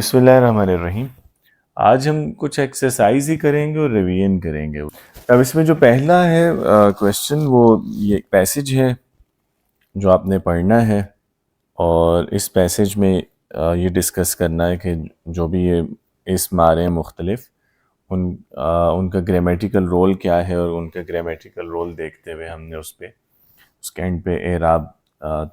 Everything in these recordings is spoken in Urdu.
بسم اللہ الرحمن الرحیم۔ آج ہم کچھ ایکسرسائز ہی کریں گے اور ریویژن کریں گے۔ اب اس میں جو پہلا ہے کویشچن، وہ یہ پیسج ہے جو آپ نے پڑھنا ہے، اور اس پیسج میں یہ ڈسکس کرنا ہے کہ جو بھی یہ اسم آ رہے ہیں مختلف، ان کا گرامیٹیکل رول کیا ہے، اور ان کا گرامیٹیکل رول دیکھتے ہوئے ہم نے اس کے اینڈ پہ اعراب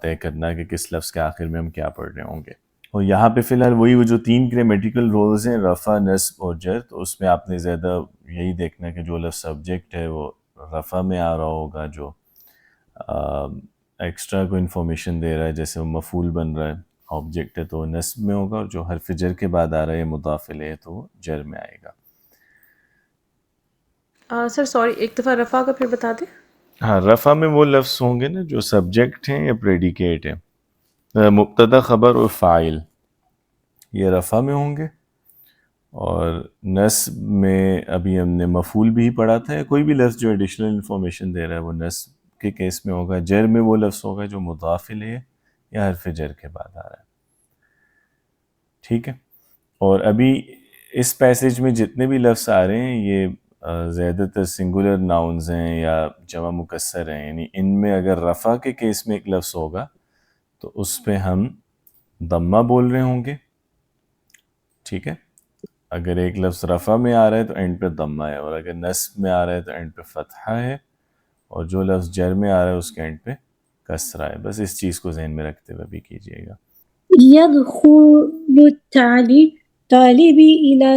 طے کرنا ہے کہ کس لفظ کے آخر میں ہم کیا پڑھ رہے ہوں گے۔ اور یہاں پہ فی الحال وہ جو 3 گرامیٹیکل رولز ہیں، رفع، نصب اور جر، تو اس میں آپ نے زیادہ یہی دیکھنا ہے کہ جو لفظ سبجیکٹ ہے وہ رفع میں آ رہا ہوگا، جو ایکسٹرا کوئی انفارمیشن دے رہا ہے جیسے وہ مفعول بن رہا ہے، آبجیکٹ ہے تو وہ نصب میں ہوگا، اور جو حرف جر کے بعد آ رہا ہے مضاف الیہ تو وہ جر میں آئے گا۔ سر سوری، ایک دفعہ رفع کا پھر بتا دیں۔ ہاں، رفع میں وہ لفظ ہوں گے نا جو سبجیکٹ ہیں یا پریڈیکیٹ ہیں، مبتدا، خبر اور فاعل، یہ رفع میں ہوں گے۔ اور نصب میں ابھی ہم نے مفعول بھی پڑھا تھا، یا کوئی بھی لفظ جو ایڈیشنل انفارمیشن دے رہا ہے وہ نصب کے کیس میں ہوگا۔ جر میں وہ لفظ ہوگا جو مضاف الیہ یا حرف جر کے بعد آ رہا ہے، ٹھیک ہے۔ اور ابھی اس پیسج میں جتنے بھی لفظ آ رہے ہیں یہ زیادہ تر سنگولر ناؤنز ہیں یا جمع مکسر ہیں، یعنی ان میں اگر رفع کے کیس میں ایک لفظ ہوگا تو اس پہ ہم ضمہ بول رہے ہوں گے، ٹھیک ہے۔ اگر ایک لفظ رفع میں آ رہا ہے تو اینڈ پہ ضمہ ہے، اور اگر نصب میں آ رہا ہے تو اینڈ پہ فتحہ ہے، اور جو لفظ جر میں آ رہا ہے اس کے اینڈ پہ کسرہ ہے۔ بس اس چیز کو ذہن میں رکھتے ہوئے بھی کیجیے گا۔ يدخل الطالب إلى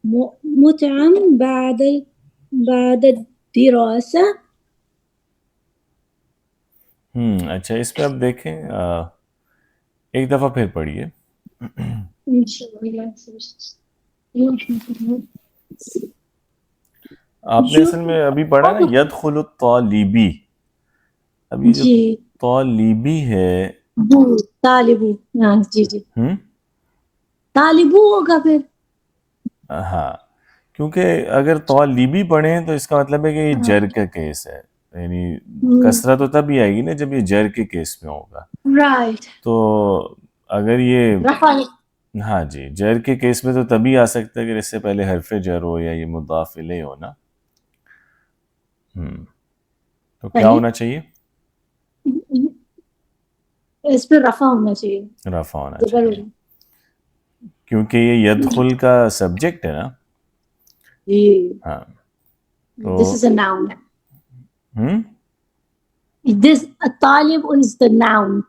المطعم بعد الدراسة. اچھا، اس پہ اب دیکھیں، ایک دفعہ پھر پڑھیے۔ آپ نے اصل میں ابھی پڑھا نا یدخل الطالبی، ابھی جو جی طالبی ہے، طالبو، ہاں جی جی طالبو ہوگا پھر۔ ہاں، کیونکہ اگر طالبی پڑھیں تو اس کا مطلب ہے کہ یہ جر کا کیس ہے، یعنی کسرہ تو تب ہی آئے گی نا جب یہ جر کے کیس میں ہوگا۔ رائٹ، تو اگر یہ رفع. ہاں جی، جر کے کیس میں تو تبھی آ سکتا ہے کہ اس سے پہلے حرف جر ہو یا یہ مضاف الیہ ہو نا۔ تو کیا صحیح، ہونا چاہیے؟ اس پہ رفع ہونا چاہیے، رفع ہونا زبر چاہیے، کیونکہ یہ یدخل کا سبجیکٹ ہے نا۔ جی، ہاں تو دس از اے ناؤن. ہم دس طالب از دا ناؤن، اس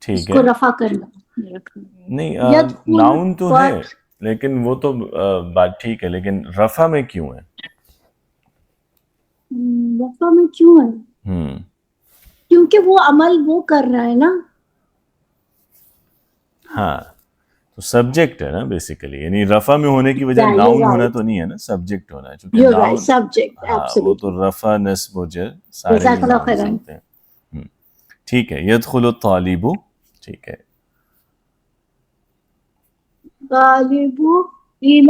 ٹھیک کو ہے، رفع کرنا رکھنا. نہیں یدخل ناؤن تو ہے، پر لیکن وہ تو بات ٹھیک ہے، لیکن رفع میں کیوں ہے؟ رفع میں کیوں ہے؟ ہم کیونکہ وہ عمل وہ کر رہا ہے نا. ہاں، تو سبجیکٹ ہے نا بیسیکلی، یعنی رفع میں ہونے کی وجہ Yeah, you're ناؤن ہونا right. تو نہیں ہے نا، سبجیکٹ ہونا ہے، چونکہ You're right. ناؤن Subject, ہاں وہ تو absolutely. رفع، نصب و جر سارے ہی جزاک اللہ ناؤنز خیرن. ہوتے ہیں۔ ٹھیک ہے، یدخل الطالب، ٹھیک ہے۔ طالب إلى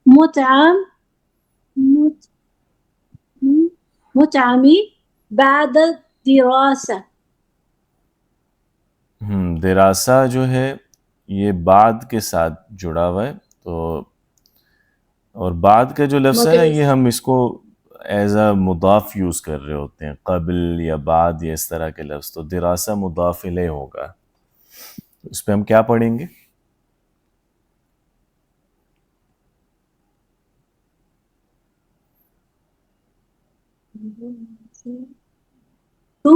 المطعم بعد الدراسة. دراسہ جو ہے یہ بعد کے ساتھ جڑا ہوا ہے، تو اور بعد کا جو لفظ ہے نا یہ ہم اس کو ایز اے مضاف یوز کر رہے ہوتے ہیں، قبل یا بعد یا اس طرح کے لفظ، تو دراسہ مضاف الیہ ہوگا۔ اس پہ ہم کیا پڑھیں گے؟ تو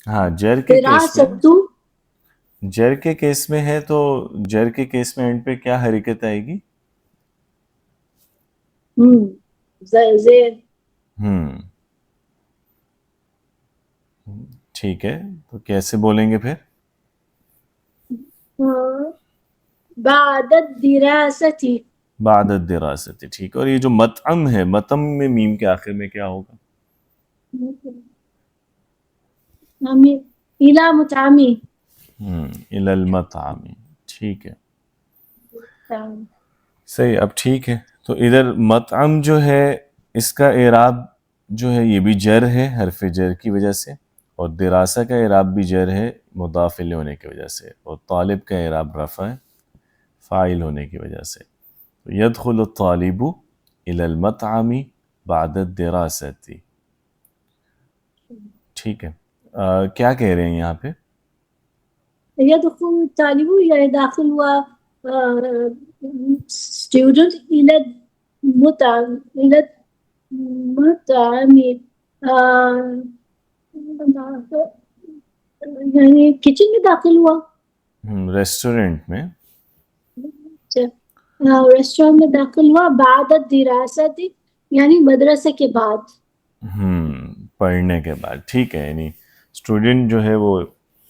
ہاں، جر کے کیس میں، دراسة جر کے کیس میں ہے تو جر کے کیس میں اینڈ پہ کیا حرکت آئے گی؟ زیر. ٹھیک ہے، تو کیسے بولیں گے پھر؟ بعد الدراسة. بعد الدراست، ٹھیک ہے۔ اور یہ جو مطعم ہے، مطعم میں میم کے آخر میں کیا ہوگا؟ إلى مطعمي. الی المطعم، ٹھیک ہے، صحیح۔ اب ٹھیک ہے، تو ادھر مطعم جو ہے اس کا اعراب جو ہے یہ بھی جر ہے، حرف جر کی وجہ سے، اور دراسہ کا اعراب بھی جر ہے مضاف الیہ ہونے کی وجہ سے، اور طالب کا اعراب رفع ہے فاعل ہونے کی وجہ سے. يدخل الطالب إلى المطعم بعد الدراسة. ٹھیک ہے. کیا کہہ رہے ہیں یہاں پہ؟ يدخل الطالب يعني داخل هو student إلى المطعم يعني کچن میں داخل ہوا، ریسٹورنٹ میں. ریسٹورینٹ میں داخل ہوا بعد الدراسة یعنی مدرسے کے بعد. پڑھنے کے بعد. ٹھیک ہے، یعنی اسٹوڈنٹ جو ہے وہ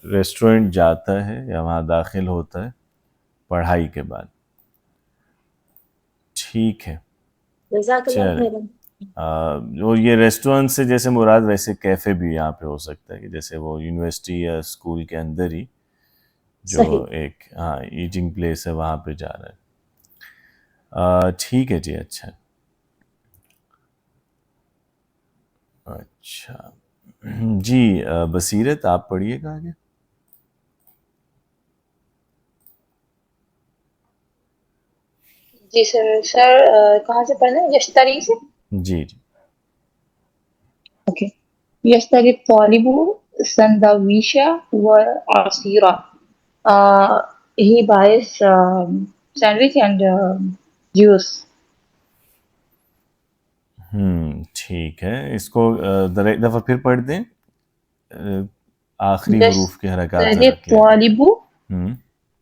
ریسٹورنٹ جاتا ہے یا وہاں داخل ہوتا ہے پڑھائی کے بعد. ٹھیک ہے. جزاک اللہ چلیں. خیرا. اور یہ ریسٹورنٹ سے جیسے مراد ویسے کیفے بھی یہاں پہ ہو سکتا ہے کہ جیسے وہ یونیورسٹی یا اسکول کے اندر ہی جو صحیح. ایک ایٹنگ پلیس ہے وہاں پہ جا رہا ہے. ٹھیک ہے جی. اچھا جی. بصیرت آپ پڑھیے گا آگے. جی سر کہاں سے پڑھنا ہے؟ یشتری سے. جی. اوکے. یشتری الطالب سندویشا و عصیرا. he buys sandwich and juice. ٹھیک ہے. اس کو ذرا ایک دفعہ پھر پڑھ دیں. آخری حروف کی حرکات ذرا یشتری کلیئر. الطالب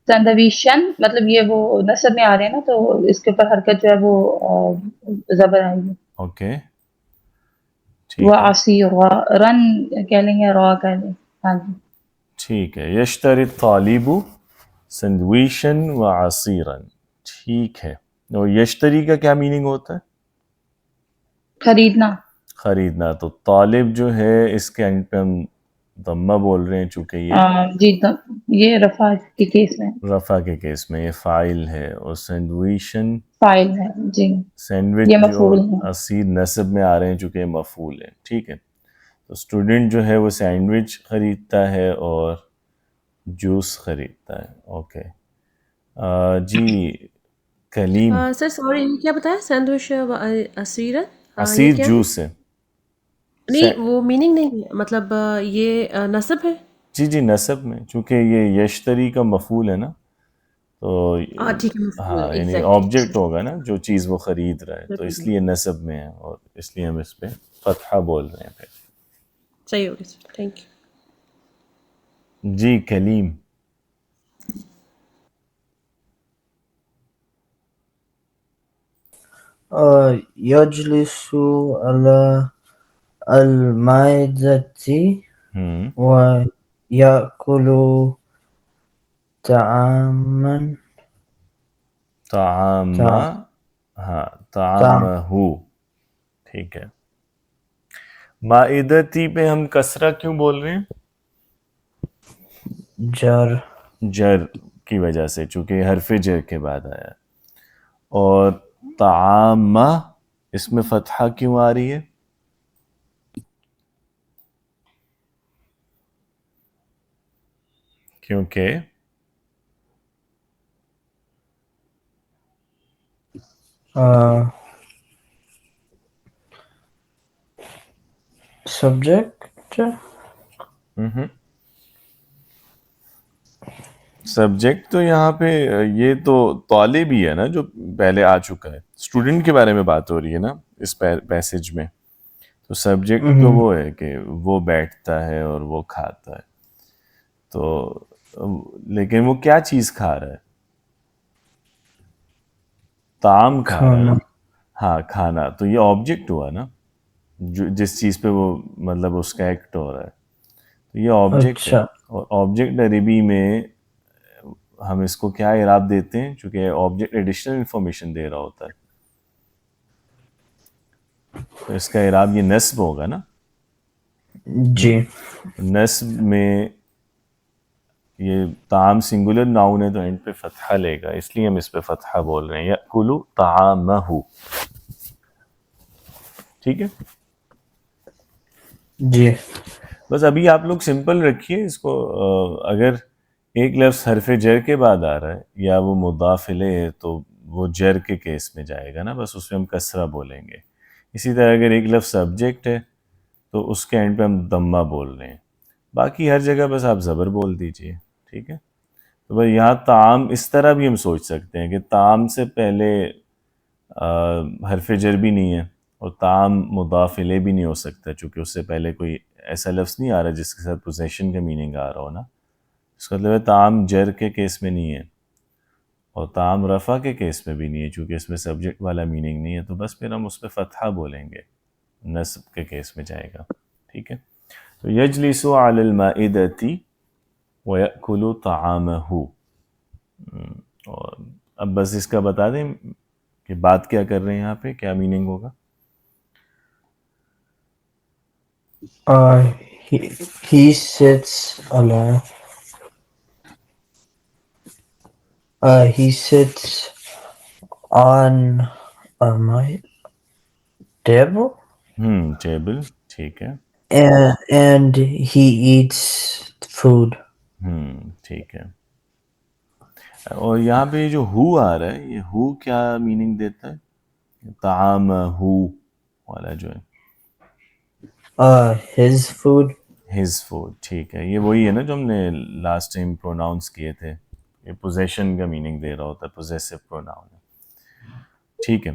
سندویشن مطلب یہ وہ نصب میں آ رہے ہیں نا تو اس کے اوپر حرکت جو ہے وہ زبر آئے گی. اوکے. وہ عصیر رن کہہ لیں گے را کہہ لیں. ہاں جی ٹھیک ہے. یشتری الطالب سندویشن و عصیرا. ٹھیک ہے. اور یشتری کا کیا میننگ ہوتا ہے؟ خریدنا. خریدنا. تو طالب جو ہے اس کے اینڈ پہ ہم ضمہ بول رہے ہیں چونکہ یہ جی یہ رفع کے کیس میں رفع کے کیس میں یہ فاعل ہے، اور سینڈویشن فاعل ہے. جی سینڈوچ یہ جو مفعول ہے. اسیر نصب میں آ رہے ہیں چونکہ یہ مفعول ہے. ٹھیک ہے. تو اسٹوڈنٹ جو ہے وہ سینڈوچ خریدتا ہے اور جوس خریدتا ہے. اوکے جی. کلیم. سر سوری کیا بتایا؟ سینڈوچ اسیرت عصیر جوس ہے. نہیں وہ میننگ نہیں ہے، مطلب یہ نصب ہے. جی نصب میں چونکہ یہ یشتری کا مفعول ہے نا تو ٹھیک ہے. ہاں یعنی آبجیکٹ ہوگا نا جو چیز وہ خرید رہا ہے تو اس لیے نصب میں ہے اور اس لیے ہم اس پہ فتحہ بول رہے ہیں پھر. صحیح ہوگا سر. Thank you. جی کلیم. يجلس على المائدة ويأكل طعامه. ٹھیک ہے. مائدتی پہ ہم کسرہ کیوں بول رہے ہیں؟ جر کی وجہ سے چونکہ حرف جر کے بعد آیا. اور طعام اس میں فتحہ کیوں آ رہی ہے؟ کیونکہ سبجیکٹ تو یہاں پہ یہ تو طالب ہی ہے نا جو پہلے آ چکا ہے. اسٹوڈنٹ کے بارے میں بات ہو رہی ہے نا اس پیسج میں. تو سبجیکٹ تو وہ ہے کہ وہ بیٹھتا ہے اور وہ کھاتا ہے. تو لیکن وہ کیا چیز کھا رہا ہے؟ طعام کھا رہا ہے. ہاں کھانا. تو یہ آبجیکٹ ہوا نا جو جس چیز پہ وہ مطلب اس کا ایکٹ ہو رہا ہے تو یہ آبجیکٹ ہے. اور آبجیکٹ عربی میں ہم اس کو کیا اعراب دیتے ہیں چونکہ آبجیکٹ ایڈیشنل انفارمیشن دے رہا ہوتا ہے تو اس کا اعراب یہ نصب ہوگا نا. جی نصب میں یہ طعام سنگولر ناؤن ہے تو اینڈ پہ فتحہ لے گا اس لیے ہم اس پہ فتحہ بول رہے ہیں. یأکل طعامہ. ٹھیک ہے جی. بس ابھی آپ لوگ سمپل رکھیے اس کو. اگر ایک لفظ حرف جر کے بعد آ رہا ہے یا وہ مضاف الیہ ہے تو وہ جر کے کیس میں جائے گا نا، بس اس میں ہم کسرہ بولیں گے. اسی طرح اگر ایک لفظ سبجیکٹ ہے تو اس کے اینڈ پہ ہم دمہ بول رہے ہیں. باقی ہر جگہ بس آپ زبر بول دیجئے. ٹھیک ہے. تو بھائی یہاں طعام اس طرح بھی ہم سوچ سکتے ہیں کہ طعام سے پہلے حرف جر بھی نہیں ہے اور طعام مضاف الیہ بھی نہیں ہو سکتا، چونکہ اس سے پہلے کوئی ایسا لفظ نہیں آ رہا جس کے ساتھ پوزیشن کا میننگ آ رہا ہو نا. اس کا مطلب ہے طعام جر کے کیس میں نہیں ہے اور طعام رفع کے کیس میں بھی نہیں ہے، چونکہ اس میں سبجیکٹ والا میننگ نہیں ہے. تو بس پھر ہم اس پہ فتحہ بولیں گے، نصب کے کیس میں جائے گا. ٹھیک ہے. تو یجلس علی المائدۃ وَيَأْكُلُ طَعَامَهُ. اور اب بس اس کا بتا دیں کہ بات کیا کر رہے ہیں یہاں پہ، کیا میننگ ہوگا. He sits he sits on my table table. ٹھیک ہے. and he eats food. ٹھیک ہے. اور یہاں پہ جو ہو آ رہا ہے، یہ ہو کیا میننگ دیتا ہے؟ طعام ہو والا جو ہے His food. His food. ٹھیک ہے. یہ وہی ہے نا جو ہم نے لاسٹ ٹائم پروناؤنس کیے تھے. یہ پوزیشن کا میننگ دے رہا ہوتا ہے، پوزیسو پروناؤن. ٹھیک ہے.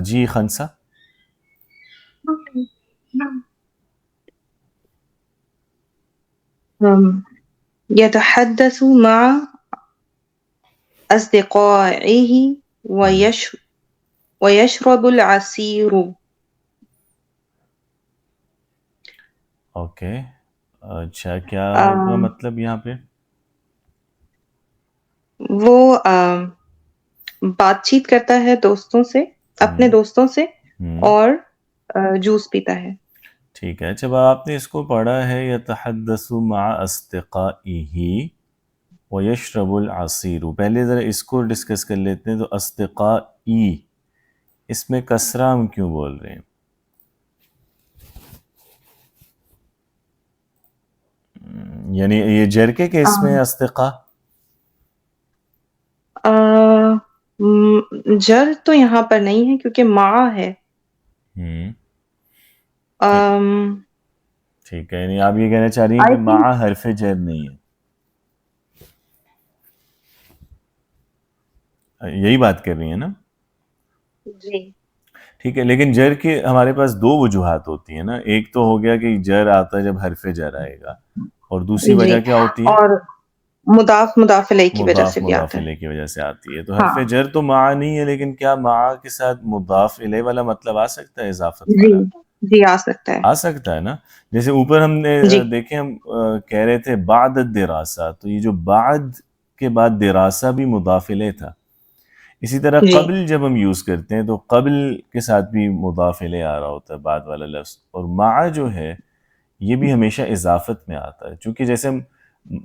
جی خنسا. يتحدث مع أصدقائه ويشرب العصير. اوکے. اچھا کیا ہوگا مطلب یہاں پہ؟ وہ بات چیت کرتا ہے دوستوں سے، اپنے دوستوں سے، اور جوس پیتا ہے. ٹھیک ہے. جب آپ نے اس کو پڑھا ہے یتحدث مع اصدقائہ ویشرب العصیر، پہلے ذرا اس کو ڈسکس کر لیتے ہیں. تو اصدقائی اس میں کسرہ ہم کیوں بول رہے ہیں؟ یعنی یہ جر کے کیس میں اصدقاء جر تو یہاں پر نہیں ہے کیونکہ مع ہے. ٹھیک ہے. یعنی آپ یہ کہنا چاہ رہی ہیں کہ مع حرف جر نہیں ہے، یہی بات کر رہی ہیں نا؟ جی ٹھیک ہے. لیکن جر کے ہمارے پاس دو وجوہات ہوتی ہیں نا. ایک تو ہو گیا کہ جر آتا ہے جب حرف جر آئے گا، اور دوسری وجہ کیا ہوتی ہے؟ اور مضاف الیہ کی وجہ سے بھی مضاف آتا ہے. الیہ کی وجہ سے آتی ہے. تو حرف جر تو مع نہیں ہے، لیکن کیا مع کے ساتھ مضاف الیہ والا مطلب آ سکتا ہے، اضافت والا؟ جی آ سکتا ہے. آ سکتا ہے نا. جیسے اوپر ہم نے دیکھیں، ہم کہہ رہے تھے بعد الدراسہ، تو یہ جو بعد کے بعد دراسہ بھی مضاف الیہ تھا. اسی طرح قبل جب ہم یوز کرتے ہیں تو قبل کے ساتھ بھی مضاف الیہ آ رہا ہوتا ہے بعد والا لفظ. اور مع جو ہے یہ بھی ہمیشہ اضافت میں آتا ہے، چونکہ جیسے ہم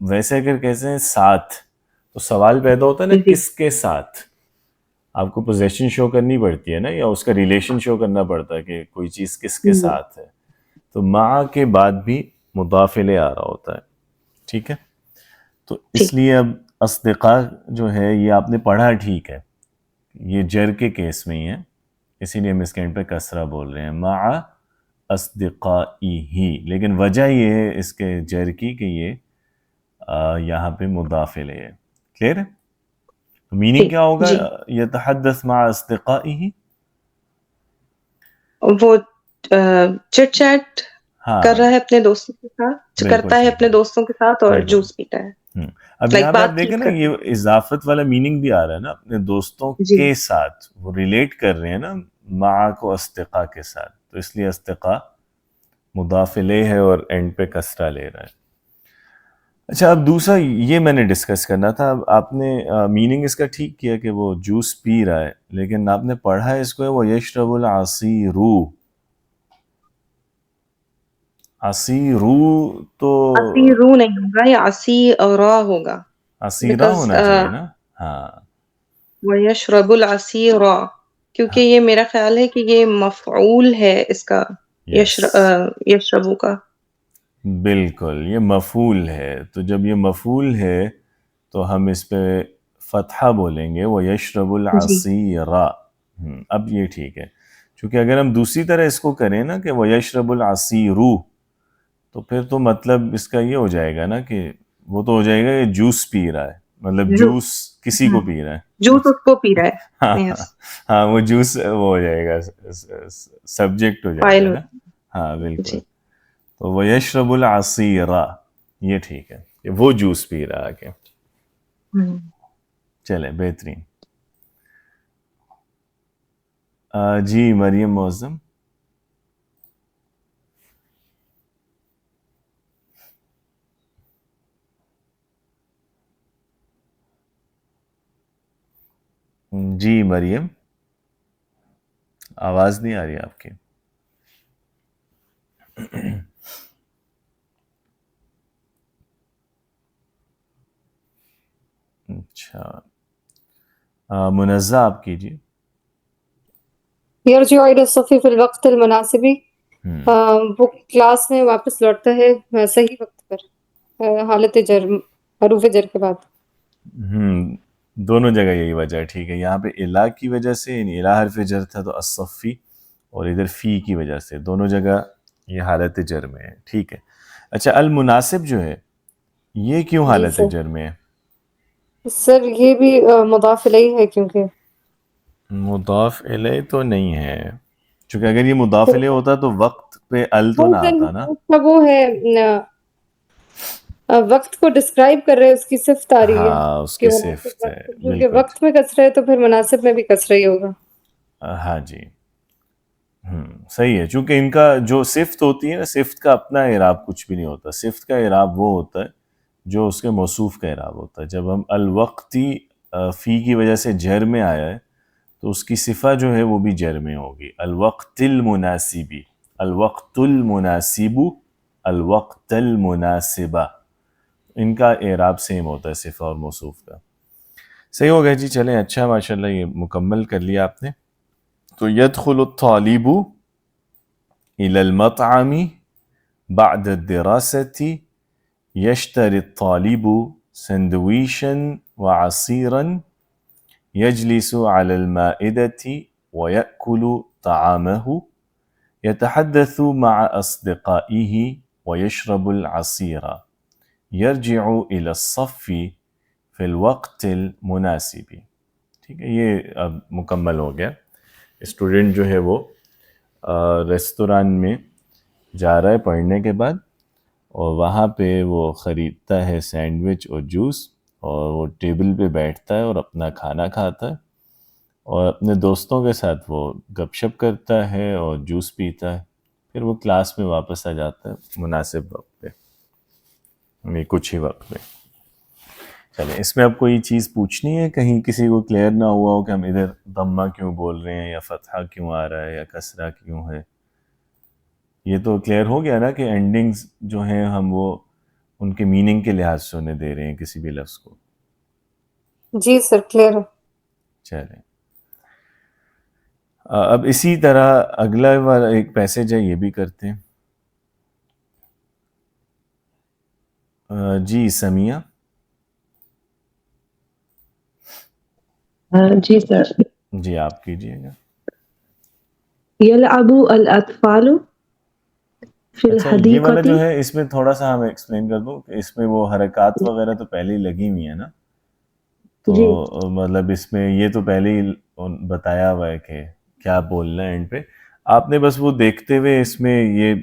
ویسے اگر کہتے ہیں ساتھ تو سوال پیدا ہوتا ہے نا کس کے ساتھ. آپ کو پوزیشن شو کرنی پڑتی ہے نا، یا اس کا ریلیشن شو کرنا پڑتا ہے کہ کوئی چیز کس کے ساتھ ہے. تو مع کے بعد بھی مضاف الیہ آ رہا ہوتا ہے. ٹھیک ہے. تو اس لیے اب اصدقاء جو ہے یہ آپ نے پڑھا ٹھیک ہے، یہ جر کے کیس میں ہی ہے، اسی لیے ہم اس کے اینڈ پہ کسرہ بول رہے ہیں مع اصدقائہ. لیکن وجہ یہ ہے اس کے جر کی کہ یہ یہاں پہ مضاف الیہ ہے. کلیئر ہے؟ میننگ کیا ہوگا یتحدث مع اصدقائہ؟ وہ چٹ چیٹ کر رہا ہے اپنے دوستوں کے ساتھ، کرتا ہے اپنے دوستوں کے ساتھ، اور جوس پیتا ہے. اب یہاں پہ آپ دیکھیں نا یہ اضافت والا میننگ بھی آ رہا ہے نا، اپنے دوستوں کے ساتھ وہ ریلیٹ کر رہے ہیں نا مع کو اصدقاء کے ساتھ. تو اس لیے اصدقاء مضاف الیہ ہے اور اینڈ پہ کسرہ لے رہا ہے. اچھا اب دوسرا یہ میں نے ڈسکس کرنا تھا. اب آپ نے میننگ اس کا ٹھیک کیا کہ وہ جوس پی رہا ہے، لیکن آپ نے پڑھا ہے اس کو ہے وہ یشرب العصیر. عصیرو تو عصیرو نہیں ہوگا، یا عصیرا ہوگا، عصیرہ ہونا چاہیے نا. ہاں وَيَشْرَبُ الْعَصِيرَ، کیونکہ یہ میرا خیال ہے کہ یہ مفعول ہے اس کا، یشربو کا. بالکل، یہ مفعول ہے، تو جب یہ مفعول ہے تو ہم اس پہ فتحہ بولیں گے وَيَشْرَبُ جی الْعَصِيرَ۔ اب یہ ٹھیک ہے، چونکہ اگر ہم دوسری طرح اس کو کریں نا کہ وَيَشْرَبُ الْعَصِيرُ، تو پھر تو مطلب اس کا یہ ہو جائے گا نا کہ وہ تو ہو جائے گا یہ جوس پی رہا ہے، مطلب جو جوس کسی کو پی رہا ہے۔ جوس اس کو پی رہا ہاں ہے، یس ہاں وہ جوس وہ ہو جائے گا، سبجیکٹ ہو جائے فائل گا ہو نا۔ ہاں بالکل، جی تو وَيَشْرَبُ الْعَصِيرَ، یہ ٹھیک ہے کہ وہ جوس پی رہا ہے۔ چلے بہترین۔ جی مریم معظم۔ جی مریم، آواز نہیں آ رہی آپ کی۔ اچھا منزہ آپ کیجیے۔ یرجع الی الصف فی الوقت المناسب، وہ کلاس میں واپس لوٹتا ہے صحیح وقت پر، حالت جر، حروف جر کے بعد۔ دونوں جگہ یہی وجہ ہے، ٹھیک ہے۔ یہاں پہ الا کی وجہ سے، یعنی الا حرف جر تھا تو الصفی، اور ادھر فی کی وجہ سے، دونوں جگہ یہ حالت جر میں ہے، ٹھیک ہے۔ اچھا المناسب جو ہے یہ کیوں جی حالت سر، جر میں ہے؟ سر یہ بھی مضاف الیہ ہے کیونکہ مضاف الیہ تو نہیں ہے، چونکہ اگر یہ مضاف الیہ ہوتا تو وقت پہ ال تو نہ آتا نا۔ وہ ہے وقت کو ڈسکرائب کر رہے ہیں، اس کی صفت آ رہی ہے ہاں اس کہ کی مناسب صفت ہے، وقت، کیونکہ بالکل۔ وقت میں کسرہ ہے تو پھر مناسب میں بھی کسرہ ہی ہوگا۔ ہاں جی، صحیح ہے، چونکہ ان کا جو صفت ہوتی ہے نا، صفت کا اپنا اعراب کچھ بھی نہیں ہوتا، صفت کا اعراب وہ ہوتا ہے جو اس کے موصوف کا اعراب ہوتا ہے۔ جب ہم الوقتی فی کی وجہ سے جر میں آیا ہے تو اس کی صفہ جو ہے وہ بھی جر میں ہوگی، الوقت المناسبی، الوقت المناسب، الوقت المناسبہ، ان کا اعراب سیم ہوتا ہے صفہ اور موصوف کا۔ صحیح ہو گیا جی، چلیں اچھا، ماشاءاللہ یہ مکمل کر لیا آپ نے۔ تو يدخل الطالب إلى المطعم بعد الدراسة، يشتري الطالب سندويشا وعصيرا، يجلس على المائدة ويأكل طعامه، يتحدث مع أصدقائه ويشرب العصير، يرجع إلى الصف في الوقت المناسب۔ ٹھیک ہے، یہ اب مکمل ہو گیا۔ اسٹوڈنٹ جو ہے وہ ریستوران میں جا رہا ہے پڑھنے کے بعد، اور وہاں پہ وہ خریدتا ہے سینڈوچ اور جوس، اور وہ ٹیبل پہ بیٹھتا ہے اور اپنا کھانا کھاتا ہے، اور اپنے دوستوں کے ساتھ وہ گپ شپ کرتا ہے اور جوس پیتا ہے، پھر وہ کلاس میں واپس آ جاتا ہے مناسب وقت پہ، یعنی کچھ ہی وقت پہ۔ چلیں، اس میں اب کوئی چیز پوچھنی ہے، کہیں کسی کو کلیئر نہ ہوا ہو کہ ہم ادھر ضمہ کیوں بول رہے ہیں، یا فتحہ کیوں آ رہا ہے، یا کسرہ کیوں ہے؟ یہ تو کلیئر ہو گیا نا کہ اینڈنگز جو ہیں ہم وہ ان کے میننگ کے لحاظ سے انہیں دے رہے ہیں کسی بھی لفظ کو۔ جی سر کلیئر ہے۔ چلیں، اب اسی طرح اگلا والا ایک پیسج ہے، یہ بھی کرتے ہیں۔ جی سمیہ۔ جی سر، جی آپ کیجئے گا۔ یلعب الاطفال فی اچھا یہ والا الحدیقۃ، جو ہے اس میں تھوڑا سا ہمیں ایکسپلین کر دوں کہ اس میں وہ حرکات وغیرہ تو پہلے ہی لگی ہوئی ہیں نا، جی تو مطلب اس میں یہ تو پہلے ہی بتایا ہوا ہے کہ کیا بولنا ہے اینڈ پہ، آپ نے بس وہ دیکھتے ہوئے اس میں یہ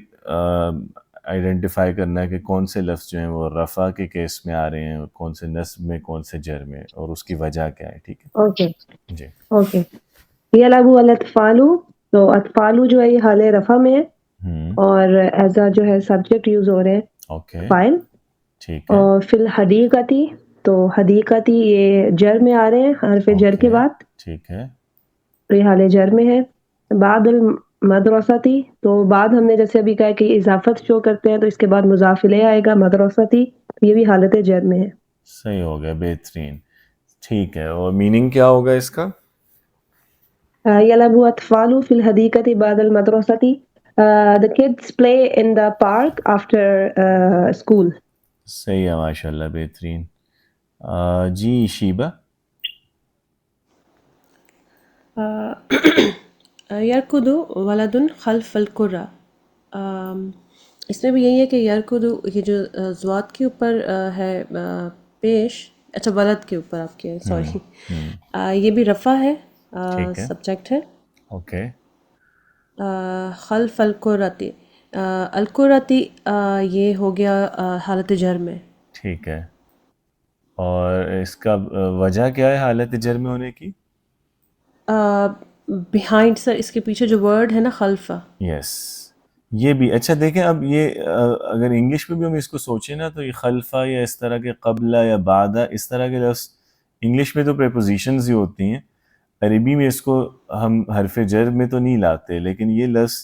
آئیڈینٹیفائی کرنا ہے کہ کون سے لفظ جو ہیں وہ رفع کے کیس میں آ رہے ہیں، اور کون سے نصب میں، کون سے جر میں، اور اس کی وجہ کیا ہے، ٹھیک ہے اوکے جی۔ اوکے۔ یلعب الاطفال، تو اطفال جو ہے یہ حال رفع میں ہے، اور ایز اے جو ہے سبجیکٹ یوز ہو رہے ہیں اوکے فائل، ٹھیک ہے، اور فی الحدیقۃ، تو حدیقۃ یہ جر میں آ رہے ہیں، حرف جر کے بعد، ٹھیک ہے، تو یہ حال جر میں ہے۔ بعد المدرستی، تو بعد ہم نے جیسے ابھی کہا کہ اضافت شو کرتے ہیں تو اس کے بعد مضاف الیہ آئے گا، مدرستی، یہ بھی حالت جر میں ہے۔ صحیح ہو گیا، بہترین، ٹھیک ہے۔ اور میننگ کیا ہوگا اس کا؟ یلعب اطفال فی الحدیقۃ بعد المدرسۃ، The kids play in the park after school. صحیح ہے ماشاء اللہ، بہترین. جی شیبہ. یرکدو ولدن خلف القرہ. اس میں بھی یہی ہے کہ یرکدو یہ جو زوات کے اوپر ہے پیش، اچھا ولد کے اوپر آپ کے سوری، یہ بھی رفع ہے، سبجیکٹ ہے. اوکے. خلف القرتی، القرتی یہ ہو گیا حالت جر میں. ٹھیک ہے. اور اس کا وجہ کیا ہے حالت جر میں ہونے کی؟ بیہائنڈ سر، اس کے پیچھے جو ورڈ ہے نا خلفہ. یس، یہ بھی اچھا. دیکھیں اب یہ اگر انگلش میں بھی ہم اس کو سوچیں نا تو یہ خلفہ یا اس طرح کے قبلہ یا بعدہ، اس طرح کے لفظ انگلش میں تو پریپوزیشنز ہی ہوتی ہیں. عربی میں اس کو ہم حرف جر میں تو نہیں لاتے، لیکن یہ لفظ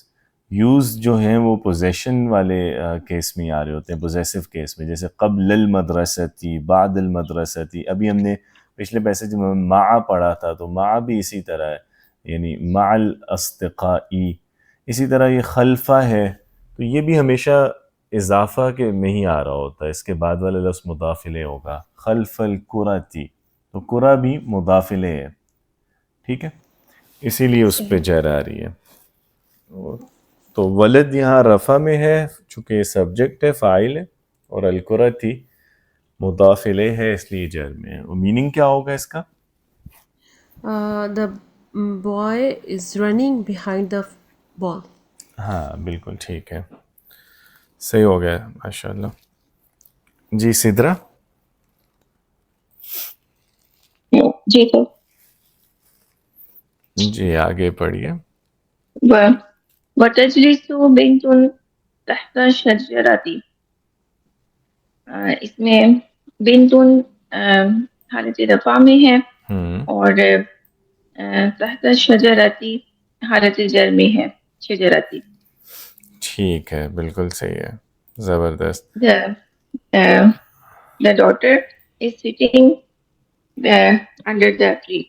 یوز جو ہیں وہ پوزیشن والے کیس میں آ رہے ہوتے ہیں، پوزیسو کیس میں، جیسے قبل المدرستی، بعد المدرستی. ابھی ہم نے پچھلے پیسے جب مع پڑھا تھا تو مع بھی اسی طرح ہے، یعنی مع الاصدقائی. اسی طرح یہ خلفہ ہے تو یہ بھی ہمیشہ اضافہ کے میں ہی آ رہا ہوتا ہے، اس کے بعد والا لفظ مضاف الیہ ہوگا. خلف القرتی، تو قرہ بھی مضاف الیہ ہے. ٹھیک ہے، اسی لیے اس پہ جر آ رہی ہے. تو ولد یہاں رفع میں ہے چونکہ سبجیکٹ ہے، فاعل ہے، اور القرتی مضاف الیہ ہے اس لیے جر میں ہے. اور میننگ کیا ہوگا اس کا؟ The boy is running behind the ball. ہاں بالکل ٹھیک ہے، صحیح ہو گیا ماشاء اللہ. جی سدرا. جی تو جی آگے پڑھیے. وتجلس بنت تحت شجرتی. اس میں بنتن حالت رفع میں ہے اور تحت شجرتی حالت جر میں ہے، شجرتی. ٹھیک ہے، بالکل صحیح ہے، زبردست. The daughter is sitting under the tree.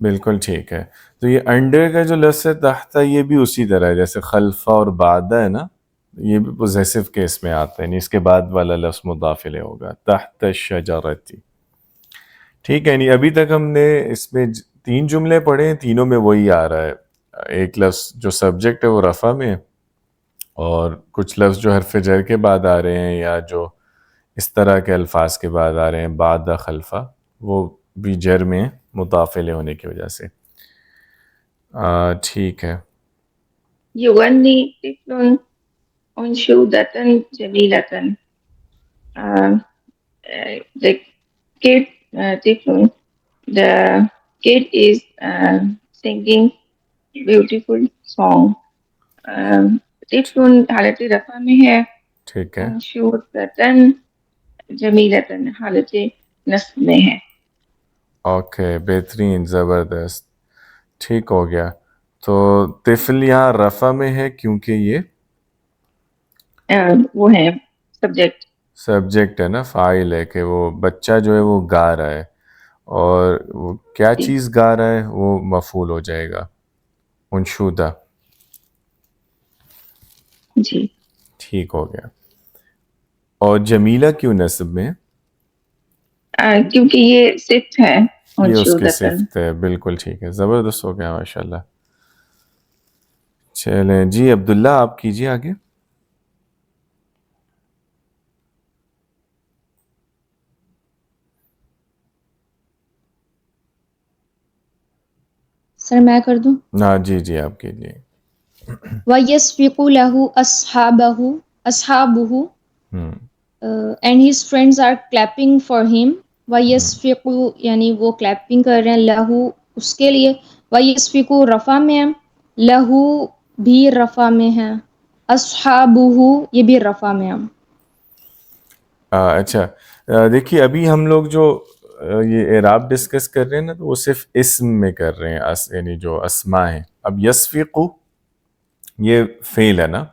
بالکل ٹھیک ہے. تو یہ انڈر کا جو لفظ ہے تحت، یہ بھی اسی طرح ہے جیسے خلفہ اور بعدہ ہے نا، یہ بھی پوزیسو کیس میں آتا ہے، یعنی اس کے بعد والا لفظ مضاف الیہ ہوگا، تحت الشجرتی. ٹھیک ہے. یعنی ابھی تک ہم نے اس میں 3 جملے پڑھے ہیں، تینوں میں وہی آ رہا ہے. ایک لفظ جو سبجیکٹ ہے وہ رفع میں ہے، اور کچھ لفظ جو حرف جر کے بعد آ رہے ہیں یا جو اس طرح کے الفاظ کے بعد آ رہے ہیں بعد خلفہ، وہ بھی جر میں مضاف الیہ ہونے کی وجہ سے. ٹھیک ہے. یغنی طفل انشودۃ جمیلۃ. The kid طفل, the kid is singing beautiful song. طفل حالت رفع میں ہے، ٹھیک ہے. انشودۃ جمیلۃ حالت نصب میں ہے. اوکے، بہترین، زبردست، ٹھیک ہو گیا. تو طفل یہاں رفع میں ہے کیونکہ یہ وہ ہے سبجیکٹ ہے نا، فاعل ہے کہ وہ بچہ جو ہے وہ گا رہا ہے، اور وہ کیا چیز گا رہا ہے وہ مفعول ہو جائے گا، انشودہ. جی ٹھیک ہو گیا. اور جمیلہ کیوں نصب میں؟ کیونکہ یہ صفت ہے، یہ اس کی انشودۃ. صفت ہے. بالکل ٹھیک ہے، زبردست ہو گیا ماشاء اللہ. چلیں جی عبداللہ آپ کیجیے آگے. سر میں کر دوں؟ ہاں جی جی آپ کیجیے. وَيَسْفِقُ لَهُ أَصْحَابُهُ and his friends are clapping for him. وَيَسْفِقُ یعنی وہ کلیپنگ کر رہے ہیں، لہو اس کے لیے. وَيَسْفِقُ رفع میں ہے، لہو بھی رفع میں ہے، أَصْحَابُهُ یہ بھی رفع میں ہے. اچھا دیکھیے ابھی ہم لوگ جو یہ اعراب ڈسکس کر رہے ہیں نا، تو وہ صرف اسم میں کر رہے ہیں، یعنی جو اسماء ہیں. اب یسفقو یہ فعل ہے نا،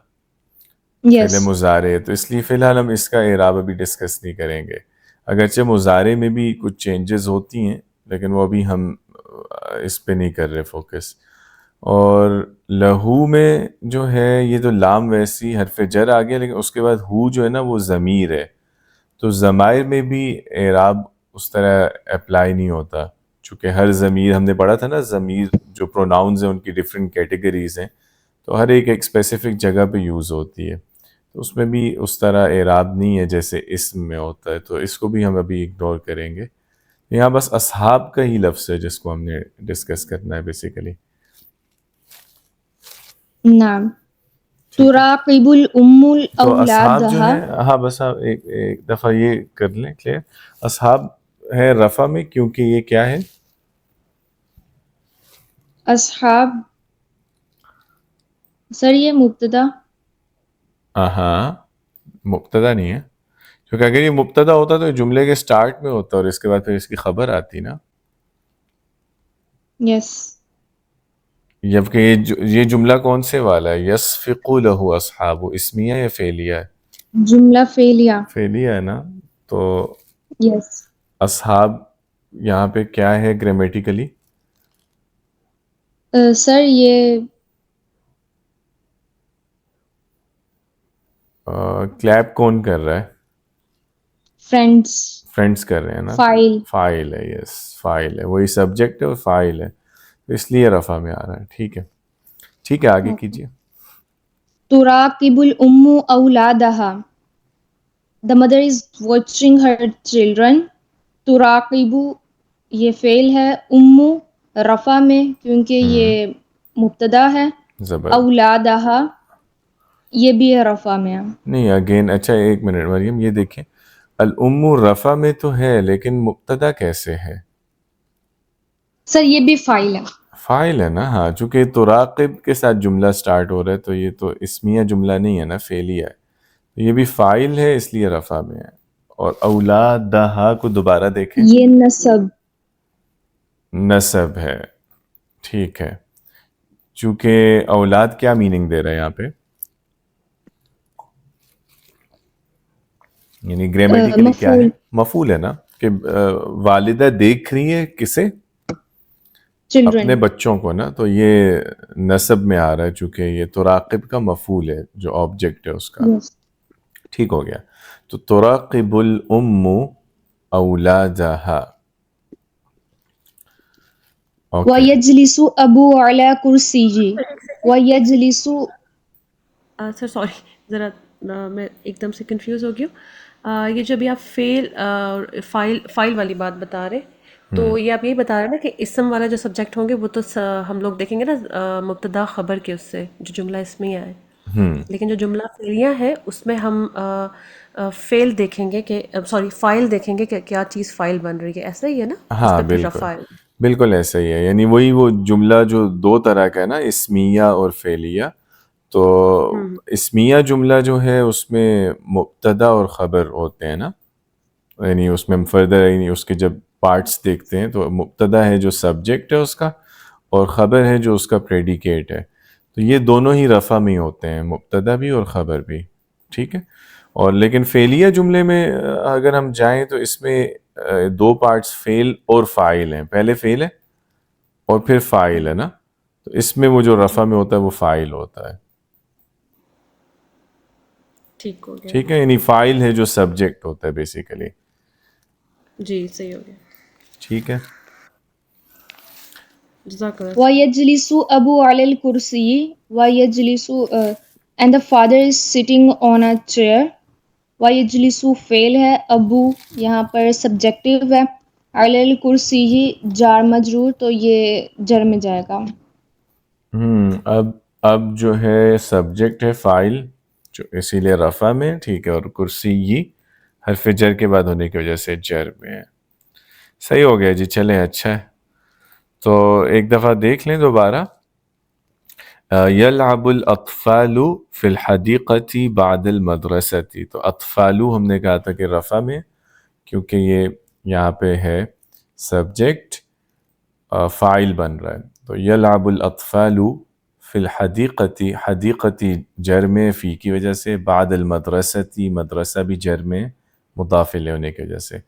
فعل مضارع، تو اس لیے فی الحال ہم اس کا اعراب ابھی ڈسکس نہیں کریں گے. اگرچہ مضارع میں بھی کچھ چینجز ہوتی ہیں لیکن وہ ابھی ہم اس پہ نہیں کر رہے فوکس. اور لہو میں جو ہے یہ تو لام ویسی حرف جر آ گیا، لیکن اس کے بعد ہو جو ہے نا وہ ضمیر ہے، تو ضمائر میں بھی اعراب اس طرح اپلائی نہیں ہوتا، چونکہ ہر ضمیر ہم نے پڑھا تھا نا، ضمیر جو پروناؤنز ہیں ان کی ڈفرینٹ کیٹیگریز ہیں، تو ہر ایک اسپیسیفک جگہ پہ یوز ہوتی ہے، تو اس میں بھی اس طرح اعراب نہیں ہے جیسے اسم میں ہوتا ہے، تو اس کو بھی ہم ابھی اگنور کریں گے۔ یہاں بس اصحاب کا ہی لفظ ہے جس کو ہم نے ڈسکس کرنا ہے بیسیکلی۔ نعم تراقب الام تو اصحاب جو اولادها۔ ہے، ہاں بس آپ ایک دفعہ یہ کر لیں کلیئر، اصحاب ہے رفع میں کیونکہ یہ کیا ہے؟ اصحاب سر یہ مبتدا، ہاں مبتدا نہیں ہے، کیونکہ اگر یہ مبتدا ہوتا تو یہ جملے کے سٹارٹ میں ہوتا اور اس کے بعد پھر اس کی خبر آتی نا، یس جبکہ یہ جملہ کون سے والا ہے؟ یسفق لہ اصحاب، اسمیہ یا فعلیہ ہے؟ جملہ فعلیہ، فعلیہ ہے نا، تو یس اصحاب یہاں پہ کیا ہے گرامیٹیکلی؟ سر یہ کلیپ کون کر رہا ہے؟ فرینڈس، فرینڈس کر رہے ہیں نا، فائل، فاعل ہے، یس فاعل ہے، وہی سبجیکٹ ہے اور فاعل ہے، تو اس لیے رفع میں آ رہا ہے۔ ٹھیک ہے، ٹھیک ہے، آگے کیجیے۔ تراقب الام اولادها، the mother is watching her children۔ تراقب یہ فعل ہے، امو رفع میں کیونکہ یہ مبتدا ہے، زبر اولادها یہ بھی ہے رفع میں۔ نہیں، اگین اچھا ایک منٹ مریم، یہ دیکھیں الام رفع میں تو ہے لیکن مبتدا کیسے ہے؟ سر یہ بھی فاعل ہے، فاعل ہے نا، ہاں، چونکہ تراقب کے ساتھ جملہ سٹارٹ ہو رہا ہے تو یہ تو اسمیہ جملہ نہیں ہے نا، فعلیہ ہے، تو یہ بھی فاعل ہے اس لیے رفع میں ہے۔ اور اولادہا کو دوبارہ دیکھیں، یہ نصب، نسب ہے، ٹھیک ہے، چونکہ اولاد کیا میننگ دے رہا ہے یہاں پہ؟ یعنی گرامیٹیکلی کیا ہے؟ مفعول، مفعول ہے نا، کہ والدہ دیکھ رہی ہے کسے؟ اپنے چلڈرن، بچوں کو نا، تو یہ نسب میں آ رہا ہے چونکہ یہ تراقب کا مفعول ہے جو آبجیکٹ ہے اس کا۔ یس ٹھیک ہو گیا، تو تراقب الام اولادہا، اوکے، وَيَجْلِسُ أَبُو عَلَى كُرْسِيِّهِ وَيَجْلِسُ۔ سر سوری، ذرا میں ایک دم سے کنفیوز ہو گئی ہوں۔ یہ جو ابھی آپ فائل والی بات بتا رہے، تو یہ آپ یہی بتا رہے نا کہ اسم والا جو سبجیکٹ ہوں گے وہ تو ہم لوگ دیکھیں گے نا مبتدا خبر کے، اس سے جو جملہ اسمیہ ہے، لیکن جو جملہ فعلیہ ہے اس میں ہم فعل دیکھیں گے کہ سوری فائل دیکھیں گے کہ کیا چیز فائل بن رہی ہے، ایسا ہی ہے نا؟ اس ہاں پہ پھر بالکل رفع ہے۔ بالکل ایسا ہی ہے، یعنی وہی وہ جملہ جو دو طرح کا ہے نا، اسمیہ اور فعلیہ، تو اسمیہ جملہ جو ہے اس میں مبتدا اور خبر ہوتے ہیں نا، یعنی اس میں ہم فردر یعنی اس کے جب پارٹس دیکھتے ہیں تو مبتدا ہے جو سبجیکٹ ہے اس کا، اور خبر ہے جو اس کا پریڈیکیٹ ہے، تو یہ دونوں ہی رفع میں ہوتے ہیں، مبتدا بھی اور خبر بھی، ٹھیک ہے۔ اور لیکن فعلیہ جملے میں اگر ہم جائیں تو اس میں دو پارٹس فعل اور فاعل ہیں، پہلے فعل ہے اور پھر فاعل ہے نا، تو اس میں وہ جو رفع میں ہوتا ہے وہ فاعل ہوتا ہے، ٹھیک ہو گیا، ٹھیک ہے، یعنی فاعل ہے جو سبجیکٹ ہوتا ہے بیسیکلی، جی صحیح ہو گیا، ٹھیک ہے۔ جزاک اللہ۔ وَيَجْلِسُ أَبُو عَلَى الْكُرْسِيِّ وَيَجْلِسُ and the father is sitting on a chair۔ وَيَجْلِسُ فعل ہے، ابو یہاں پر سبجیکٹیو ہے، عَلَى الْكُرْسِيِّ جار مجرور، تو یہ جر میں جائے گا۔ اب جو ہے سبجیکٹ ہے فاعل جو اسی لیے رفع میں، ٹھیک ہے، اور کرسی یہ حرف جر کے بعد ہونے کی وجہ سے جر میں ہے، صحیح ہو گیا جی، چلیں اچھا ہے، تو ایک دفعہ دیکھ لیں دوبارہ۔ یلعب الاطفال فی الحدیقۃ بعد المدرسۃ، تو اطفال ہم نے کہا تھا کہ رفع میں کیونکہ یہ یہاں پہ ہے سبجیکٹ، فاعل بن رہا ہے، تو یلعب الاطفال فی الحدیقۃ، حدیقۃ جر میں فی کی وجہ سے، بعد المدرسۃ مدرسہ بھی جر میں مضاف الیہ ہونے کی وجہ سے،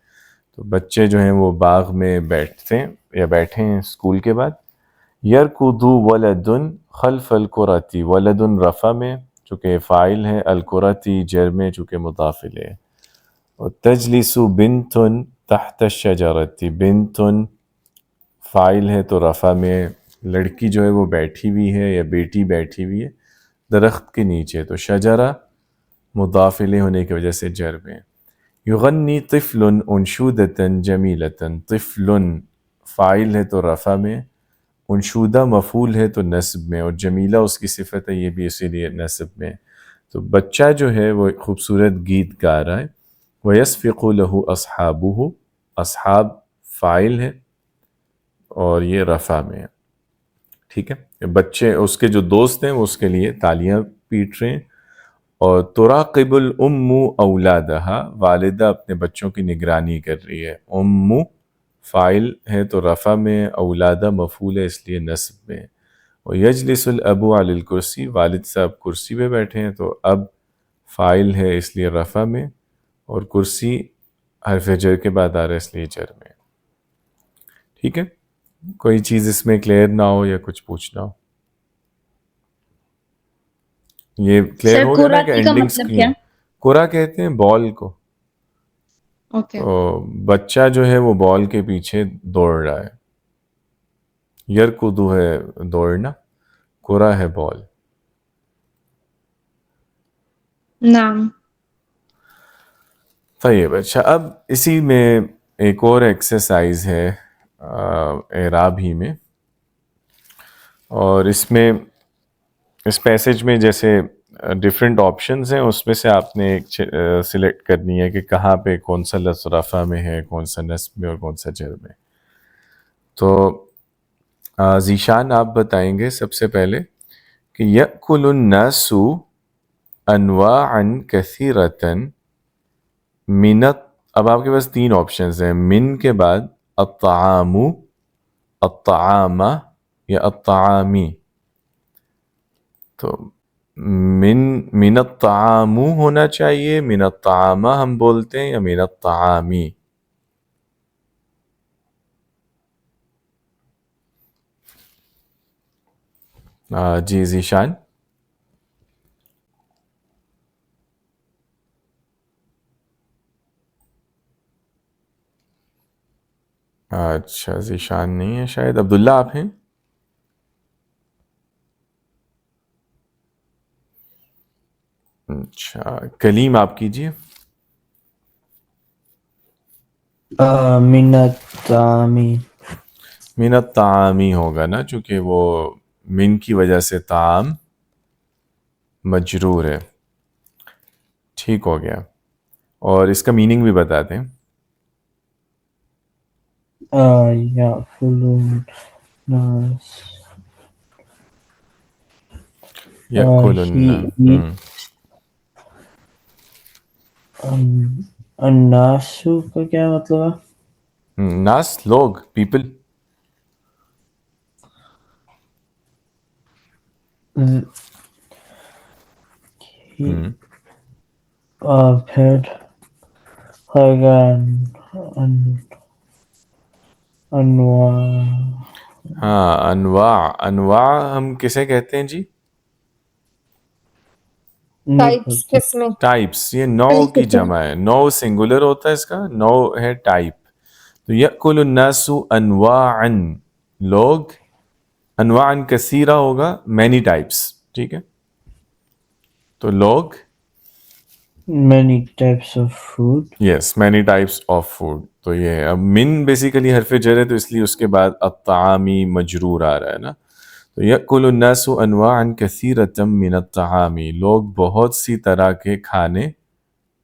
تو بچے جو ہیں وہ باغ میں بیٹھتے ہیں یا بیٹھے ہیں اسکول کے بعد، یرکض ولد خلف الکرتی، ولد رفع میں چونکہ فاعل ہے، الکرتی جر میں چونکہ مضاف الیہ ہے، اور تجلس بنت تحت الشجرتی، بنت فاعل ہے تو رفع میں، لڑکی جو ہے وہ بیٹھی ہوئی ہے یا بیٹی بیٹھی ہوئی ہے درخت کے نیچے، تو شجرہ مضاف الیہ ہونے کی وجہ سے جر میں۔ یغنی طفل انشودۃ جمیلۃ، طفل فاعل ہے تو رفع میں، انشودہ مفعول ہے تو نصب میں، اور جمیلہ اس کی صفت ہے، یہ بھی اسی لیے نصب میں۔ تو بچہ جو ہے وہ ایک خوبصورت گیت گا رہا ہے۔ وَيَسْفِقُ لَهُ أَصْحَابُهُ، اصحاب فاعل ہے اور یہ رفع میں ہے، ٹھیک ہے۔ بچے اس کے جو دوست ہیں وہ اس کے لیے تالیاں پیٹ رہے ہیں۔ اور تراقب الام اولادہا، والدہ اپنے بچوں کی نگرانی کر رہی ہے، ام فاعل ہے تو رفع میں، اولادہ مفعول ہے اس لیے نصب میں۔ اور یجلس الاب علی الکرسی، والد صاحب کرسی پہ بیٹھے ہیں تو اب فاعل ہے اس لیے رفع میں، اور کرسی حرف جر کے بعد آ رہا ہے اس لیے جر میں، ٹھیک ہے۔ کوئی چیز اس میں کلیئر نہ ہو یا کچھ پوچھنا ہو؟ یہ کلیئر سر ہو گیا نا کہ قراتی کا اینڈنگس مطلب کی کیا؟ ہیں۔ قرا کہتے ہیں بال کو، اوکے، تو بچہ جو ہے وہ بال کے پیچھے دوڑ رہا ہے، یرکضو ہے دوڑنا، قرا ہے بال۔ نعم۔ طیب، اچھا اب اسی میں ایک اور ایکسرسائز ہے اعراب ہی میں، اور اس میں اس پیسج میں جیسے ڈفرینٹ آپشنز ہیں، اس میں سے آپ نے ایک سلیکٹ کرنی ہے کہ کہاں پہ کون سا لفظ رفع میں ہے، کون سا نصب میں اور کون سا جر میں۔ تو ذیشان آپ بتائیں گے سب سے پہلے کہ یأکل الناس انواعا کثیرۃ من اب آپ کے پاس تین آپشنز ہیں، من کے بعد الطعام، الطعام یا الطعامی، تو من الطعام ہونا چاہیے، من الطعام ہم بولتے ہیں، یا من الطعامی؟ جی ذیشان۔ اچھا ذیشان نہیں ہے شاید، عبداللہ آپ ہیں؟ اچھا کلیم آپ کیجئے۔ من الطعام، من الطعامی ہوگا نا، چونکہ وہ من کی وجہ سے طعام مجرور ہے، ٹھیک ہو گیا۔ اور اس کا میننگ بھی بتا دیں۔ یأکل الناس، یأکل he eats، الناس کا کیا مطلب ہے؟ ناس لوگ، پیپل۔ پھر انواع، ہاں انواع، انواع ہم کسے کہتے ہیں جی؟ ٹائپس قسمیں، ٹائپس، یہ نوع کی جمع ہے، نوع سنگولر ہوتا ہے اس کا، نوع ہے ٹائپ۔ تو یأکل الناس انواعا، لوگ، انواعا کثیرہ ہوگا مینی ٹائپس، ٹھیک ہے۔ تو لوگ، many types of food، yes many types of food. تو یہ ہے، اب من بیسیکلی حرف جر ہے تو اس لیے اس کے بعد الطعامی مجرور آ رہا ہے نا۔ تو یأکل الناس انواعا کثیرۃ من الطعام، لوگ بہت سی طرح کے کھانے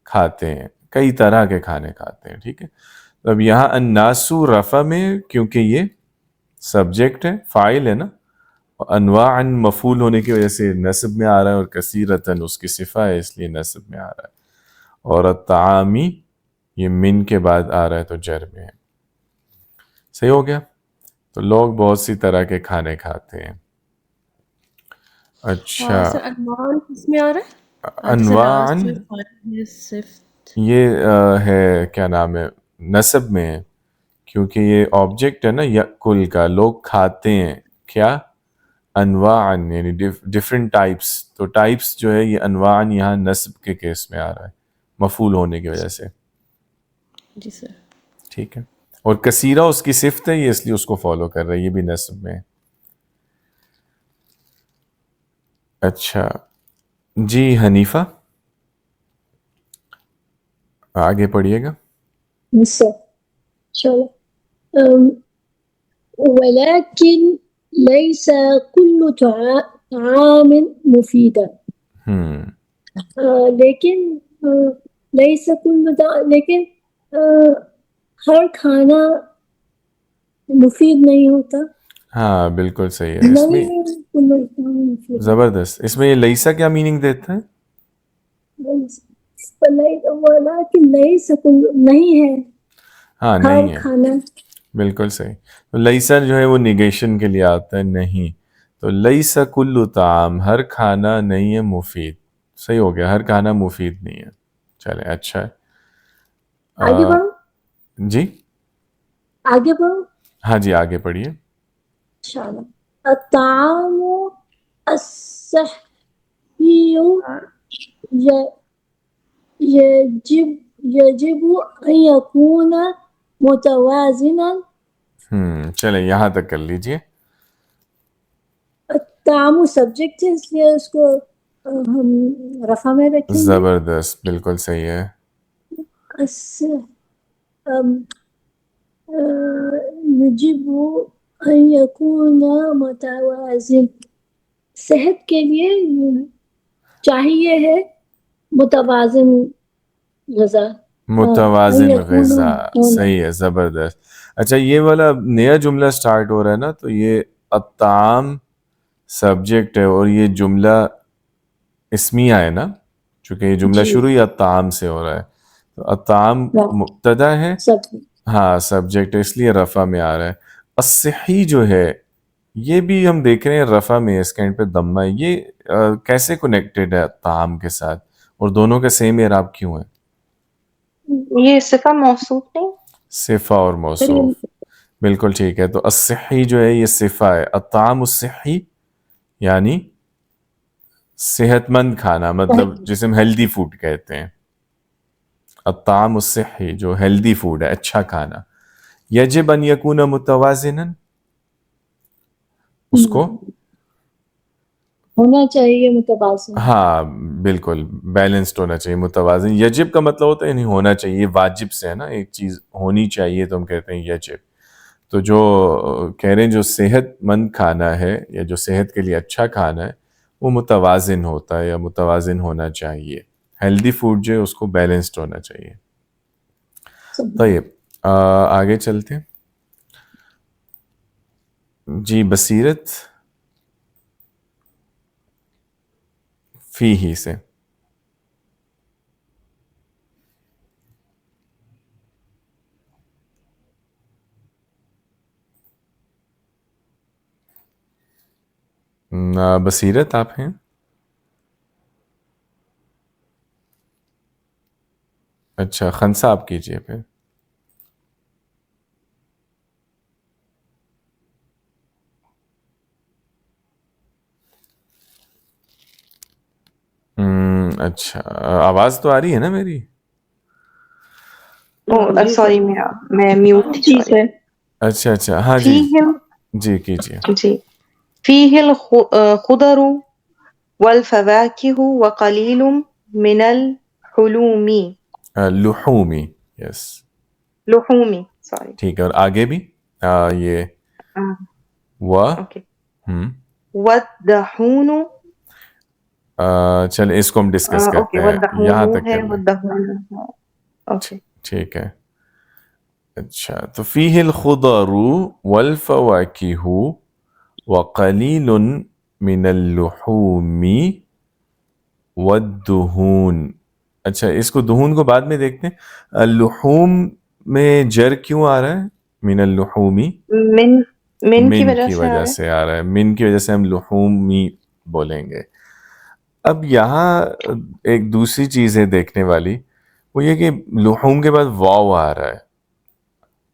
کھاتے ہیں، کئی طرح کے کھانے کھاتے ہیں، ٹھیک ہے۔ تو اب یہاں الناس رفع میں کیونکہ یہ سبجیکٹ ہے، فاعل ہے نا، انواعا مفعول ہونے کی وجہ سے نصب میں آ رہا ہے، اور کثیرتاً اس کی صفہ ہے اس لیے نصب میں آ رہا ہے، اور الطعامی یہ من کے بعد آ رہا ہے تو جر میں ہے۔ صحیح ہو گیا؟ تو لوگ بہت سی طرح کے کھانے کھاتے ہیں۔ اچھا سر انواع کس میں آ رہا ہے؟ جیسے انواعا ناس جو فائل ہے صفت، یہ ہے کیا نام ہے، نصب میں ہے، کیونکہ یہ آبجیکٹ ہے نا یأکل کا، لوگ کھاتے ہیں، کیا انواعن یعنی ڈفرنٹ ٹائپس. تو ٹائپس جو ہے یہ انواعن یہاں نصب کے کیس میں آ رہا ہے مفعول ہونے کی وجہ سے. جی سر. ٹھیک ہے. اور کثیرہ اس کی صفت ہے یہ اس لیے اس کو فالو کر رہا ہے, یہ بھی نصب میں ہے. اچھا جی حنیفہ آگے پڑھیے گا. چلو. ولكن ليس كل طعام مفيدا. لیکن ليس كل طعام لیکن ہر کھانا مفید نہیں ہوتا. ہاں بالکل صحیح ہے. اس میں زبردست. اس میں یہ لیسا کیا میننگ دیتا ہے؟ نہیں ہے. ہاں نہیں ہے. بالکل صحیح. تو لیسا جو ہے وہ نیگیشن کے لیے آتا ہے نہیں. تو لیسا کل طعام ہر کھانا نہیں ہے مفید. صحیح ہو گیا, ہر کھانا مفید نہیں ہے. چلے اچھا ہے. آگے بڑھو. جی آگے بڑھو. ہاں جی آگے پڑھیے. الطعام الصحي يجب أن يكون متوازنا. چلے یہاں تک کر لیجئے. الطعام سبجیکٹ ہے اس لیے اس کو ہم رفع میں رکھیں گے. زبردست بالکل صحیح ہے. يجب أن يكون متوازن. صحت کے لیے چاہیے ہے متوازن غذا. متوازن غذا صحیح ہے. زبردست. اچھا یہ والا نیا جملہ سٹارٹ ہو رہا ہے نا, تو یہ الطعام سبجیکٹ ہے اور یہ جملہ اسمیہ ہے نا, چونکہ یہ جملہ شروع ہی الطعام سے ہو رہا ہے. تو الطعام مبتدا ہے, ہاں سبجیکٹ ہے اس لیے رفع میں آ رہا ہے. الصحی جو ہے یہ بھی ہم دیکھ رہے ہیں رفع میں, اس کے اینڈ پہ ضمہ ہے. یہ کیسے کنیکٹڈ ہے طعام کے ساتھ اور دونوں کا سیم اعراب کیوں ہے؟ یہ صفہ موصوف نہیں, صفہ اور موصوف بالکل ٹھیک ہے. تو الصحی جو ہے یہ صفہ ہے. الطعام الصحی یعنی صحت مند کھانا, مطلب جسے ہم ہیلدی فوڈ کہتے ہیں. الطعام الصحی جو ہیلدی فوڈ ہے, اچھا کھانا. یجب ان یکون متوازنا اس کو ہونا چاہیے متوازن. ہاں بالکل بیلنسڈ ہونا چاہیے. متوازن یجب کا مطلب ہوتا ہے نہیں ہونا چاہیے, یہ واجب سے ہے نا, ایک چیز ہونی چاہیے تو ہم کہتے ہیں یجب. تو جو کہہ رہے ہیں جو صحت مند کھانا ہے یا جو صحت کے لیے اچھا کھانا ہے وہ متوازن ہوتا ہے یا متوازن ہونا چاہیے. ہیلدی فوڈ جو ہے اس کو بیلنسڈ ہونا چاہیے. طیب آگے چلتے ہیں. جی بصیرت فی ہی سے. بصیرت آپ ہیں؟ اچھا خنسا آپ کیجئے پھر. اچھا آواز تو آ رہی ہے نا میری؟ سوری میں میوٹ تھی. جی سر. اچھا اچھا ہاں جی جی کیجئے. جی فیہ الخضر والفواکہ وقلیل من الحلوم. لحومی یس لحومی سوری ٹھیک ہے. اور آگے بھی یہ والدہون. چلیں اس کو ہم ڈسکس کرتے ہیں, یہاں تک ٹھیک ہے. اچھا تو فیہ الخضر والفواکہ وقلیل من اللحوم والدہون. اچھا اس کو دہون کو بعد میں دیکھتے ہیں. اللحوم میں جر کیوں آ رہا ہے؟ من اللحومی من کی وجہ سے آ رہا ہے. من کی وجہ سے ہم لحومی بولیں گے. اب یہاں ایک دوسری چیز ہے دیکھنے والی, وہ یہ کہ لحوم کے بعد واو آ رہا ہے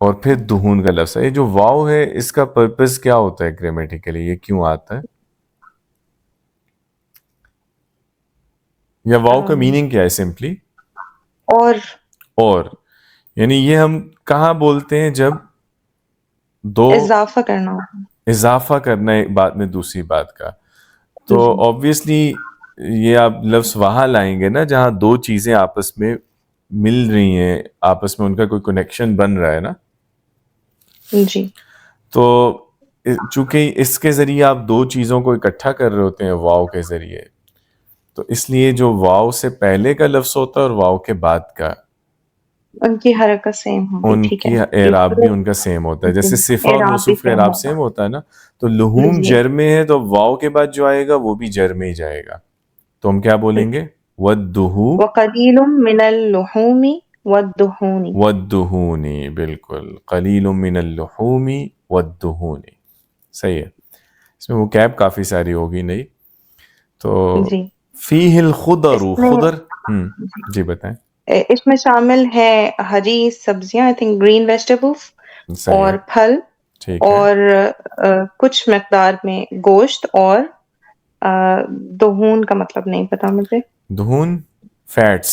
اور پھر دہون کا لفظ ہے. یہ جو واو ہے اس کا پرپز کیا ہوتا ہے گرامیٹیکلی, یہ کیوں آتا ہے, یا واو کا میننگ کیا ہے سمپلی؟ اور یعنی یہ ہم کہاں بولتے ہیں جب دو اضافہ کرنا ہو. اضافہ کرنا ہے ایک بات میں دوسری بات کا, تو آبویسلی یہ آپ لفظ وہاں لائیں گے نا جہاں دو چیزیں آپس میں مل رہی ہیں, آپس میں ان کا کوئی کنیکشن بن رہا ہے نا. جی. تو چونکہ اس کے ذریعے آپ دو چیزوں کو اکٹھا کر رہے ہوتے ہیں واو کے ذریعے, تو اس لیے جو واو سے پہلے کا لفظ ہوتا ہے اور واو کے بعد کا, ان کی حرکت سیم ہوگی. ان ٹھیک کی ہے, اعراب بھی ان کا سیم ہوتا ہے. جیسے صفہ اور موصوف کا اعراب سیم ہوتا ہے نا, تو لحوم جر میں ہے تو واو کے بعد جو آئے گا وہ بھی جر میں ہی جائے گا. تو ہم کیا بولیں گے؟ وَالدُّهُ وَقَلِيلٌ مِّنَ اللُّحُومِ وَالدُّهُونِ. وَالدُّهُونِ, بالکل, قلیل من اللحوم والدہون. صحیح ہے. اس میں وہ کیب کافی ساری ہوگی نہیں تو جی. فیہ الخضر, اس میں خضر. جی بتائیں. اس میں شامل ہے ہری سبزیاں, آئی تھنک گرین ویجیٹیبلس, اور پھل, اور کچھ مقدار میں گوشت, اور دہون کا مطلب نہیں پتا مجھے. دہون فیٹس.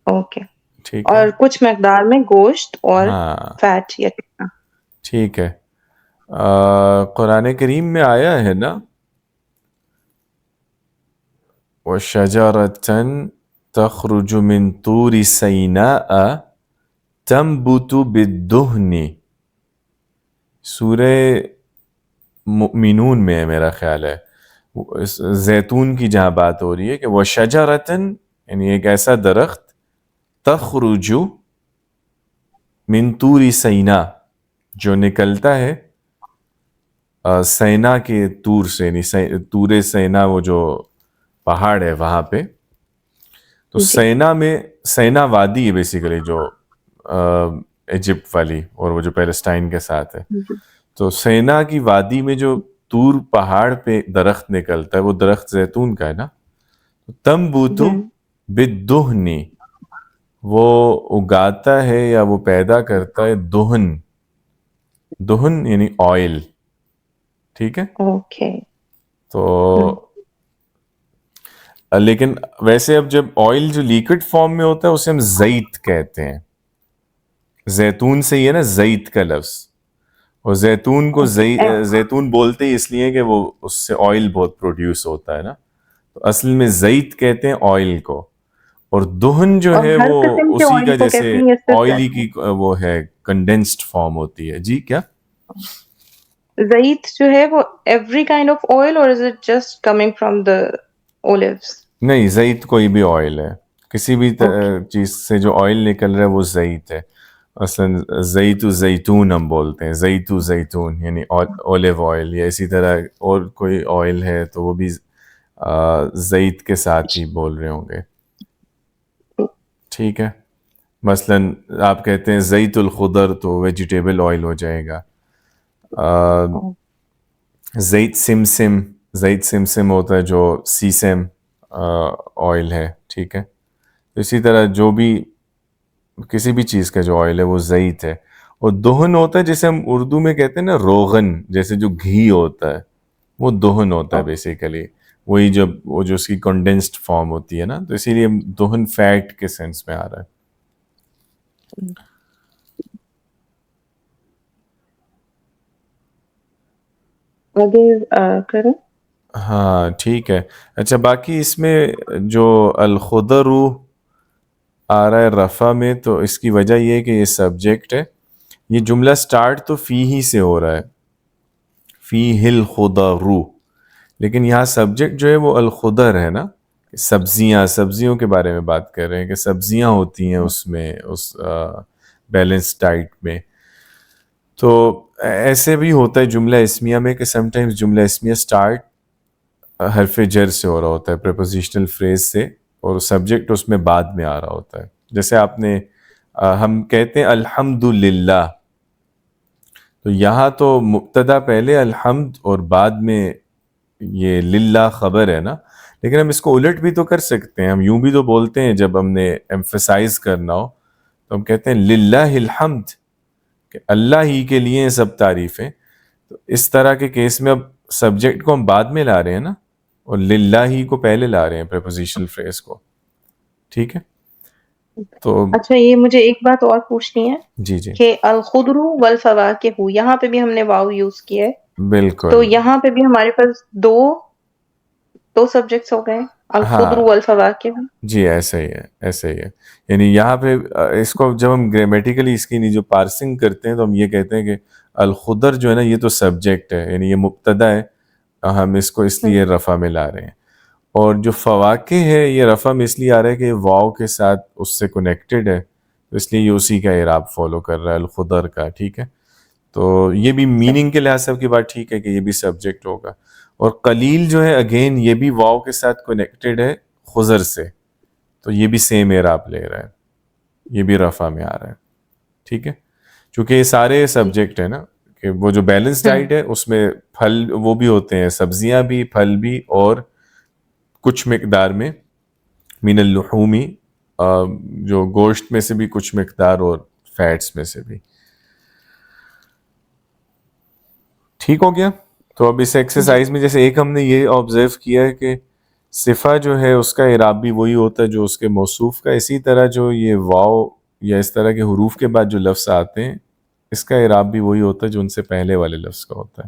اوکے. ٹھیک ہے, اور کچھ مقدار میں گوشت اور فیٹ یا کتنا. ٹھیک ہے. قرآن کریم میں آیا ہے نا, وَشَجَرَةً تَخْرُجُ مِن طُورِ سَيْنَاءَ تَنبُتُ بِالدُّهْنِ. سورہ مؤمنون میں ہے میرا خیال ہے, زیتون کی جہاں بات ہو رہی ہے کہ وَشَجَرَةً یعنی ایک ایسا درخت, تخرج من طور سینا جو نکلتا ہے سینا کے طور سے, یعنی طور سینا وہ جو پہاڑ ہے وہاں پہ. تو سینا میں, سینا وادی ہے بیسیکلی جو ایجپٹ والی اور وہ جو پیلسٹائن کے ساتھ ہے. تو سینا کی وادی میں جو طور پہاڑ پہ درخت نکلتا ہے وہ درخت زیتون کا ہے نا. تنبوتو بالدہن, وہ اگاتا ہے یا وہ پیدا کرتا ہے دہن. دہن یعنی آئل. ٹھیک ہے. اوکے. تو لیکن ویسے اب جب آئل جو لیکوڈ فارم میں ہوتا ہے اسے ہم زیت کہتے ہیں. زیتون سے ہی ہے نا زیت کا لفظ, اور زیتون کو زیتون بولتے ہی اس لیے کہ وہ اس سے آئل بہت پروڈیوس ہوتا ہے نا. تو اصل میں زیت کہتے ہیں آئل کو, اور دہن جو ہے وہ اسی کا جیسے آئلی کی وہ ہے کنڈینسڈ فارم ہوتی ہے. جی کیا زیت جو ہے وہ ایوری کائنڈ آف آئل, اور is it just coming from the olives? نہیں, زیت کوئی بھی آئل ہے, کسی بھی چیز سے جو آئل نکل رہا ہے وہ زیت ہے. اصلا زیت و زیتون ہم بولتے ہیں, زیت و زیتون یعنی اولیو آئل, یا اسی طرح اور کوئی آئل ہے تو وہ بھی زیت کے ساتھ ہی بول رہے ہوں گے. ٹھیک ہے. مثلا آپ کہتے ہیں زیت الخضر تو ویجیٹیبل آئل ہو جائے گا. زیت سمسم, زیت سمسم ہوتا ہے جو سیسم آئل ہے. ٹھیک ہے. اسی طرح جو بھی کسی بھی چیز کا جو آئل ہے وہ زیت ہے. اور دہن ہوتا ہے جیسے ہم اردو میں کہتے ہیں نا روغن, جیسے جو گھی ہوتا ہے وہ دہن ہوتا ہے بیسیکلی, وہی جب وہ جو اس کی کنڈینسڈ فارم ہوتی ہے نا, تو اسی لیے دہن فیٹ کے سینس میں آ رہا ہے. کریں. ہاں ٹھیک ہے. اچھا, باقی اس میں جو الخضر آ رہا ہے رفع میں, تو اس کی وجہ یہ ہے کہ یہ سبجیکٹ ہے. یہ جملہ سٹارٹ تو فی ہی سے ہو رہا ہے, فی الخضر, لیکن یہاں سبجیکٹ جو ہے وہ الخضر ہے نا, سبزیاں, سبزیوں کے بارے میں بات کر رہے ہیں کہ سبزیاں ہوتی ہیں اس میں, اس بیلنس ڈائٹ میں. تو ایسے بھی ہوتا ہے جملہ اسمیہ میں کہ سم ٹائمز جملہ اسمیہ سٹارٹ حرف جر سے ہو رہا ہوتا ہے, پریپوزیشنل فریز سے, اور سبجیکٹ اس میں بعد میں آ رہا ہوتا ہے. جیسے آپ نے ہم کہتے ہیں الحمدللہ, تو یہاں تو مبتدا پہلے الحمد اور بعد میں یہ للہ خبر ہے نا. لیکن ہم اس کو الٹ بھی تو کر سکتے ہیں, ہم یوں بھی تو بولتے ہیں جب ہم نے ایمفسائز کرنا ہو تو ہم کہتے ہیں للہ الحمد, کہ اللہ ہی کے لیے ہیں سب تعریفیں. تو اس طرح کے کیس میں اب سبجیکٹ کو ہم بعد میں لا رہے ہیں نا, اور للہ ہی کو پہلے لا رہے ہیں پریپوزیشنل فریز کو. ٹھیک ہے, تو اچھا یہ مجھے ایک بات اور پوچھنی ہے جی جی کہ الخضر والفواکہ, یہاں پہ بھی ہم نے واو یوز کیا ہے, بالکل. تو یہاں پہ بھی ہمارے پاس دو سبجیکٹس ہو گئے, الخضر ہاں والفواکہ. جی ایسا ہی ہے, ایسا ہی ہے. یعنی یہاں پہ اس کو جب ہم گرامیٹیکلی اس کی جو پارسنگ کرتے ہیں تو ہم یہ کہتے ہیں کہ الخضر جو ہے نا یہ تو سبجیکٹ ہے, یعنی یہ مبتدا ہے, ہم اس کو اس لیے رفع میں لا رہے ہیں. اور جو فواکہ ہے یہ رفع میں اس لیے آ رہا ہے کہ واو کے ساتھ اس سے کنیکٹڈ ہے, تو اس لیے یہ اسی کا اعراب فالو کر رہا ہے الخضر کا. ٹھیک ہے, تو یہ بھی میننگ کے لحاظ سے آپ کی بات ٹھیک ہے کہ یہ بھی سبجیکٹ ہوگا. اور قلیل جو ہے اگین یہ بھی واو کے ساتھ کنیکٹڈ ہے خضر سے, تو یہ بھی سیم اعراب لے رہا ہے, یہ بھی رفع میں آ رہا ہے. ٹھیک ہے, چونکہ یہ سارے سبجیکٹ ہیں نا, کہ وہ جو بیلنس ڈائٹ ہے اس میں پھل وہ بھی ہوتے ہیں, سبزیاں بھی, پھل بھی, اور کچھ مقدار میں من اللحومی جو گوشت میں سے بھی کچھ مقدار, اور فیٹس میں سے بھی. ٹھیک ہو گیا. تو اب اس ایکسرسائز میں جیسے ایک ہم نے یہ آبزرو کیا ہے کہ صفہ جو ہے اس کا اعراب بھی وہی ہوتا ہے جو اس کے موصوف کا, اسی طرح جو یہ واو یا اس طرح کے حروف کے بعد جو لفظ آتے ہیں اس کا اعراب بھی وہی ہوتا ہے جو ان سے پہلے والے لفظ کا ہوتا ہے.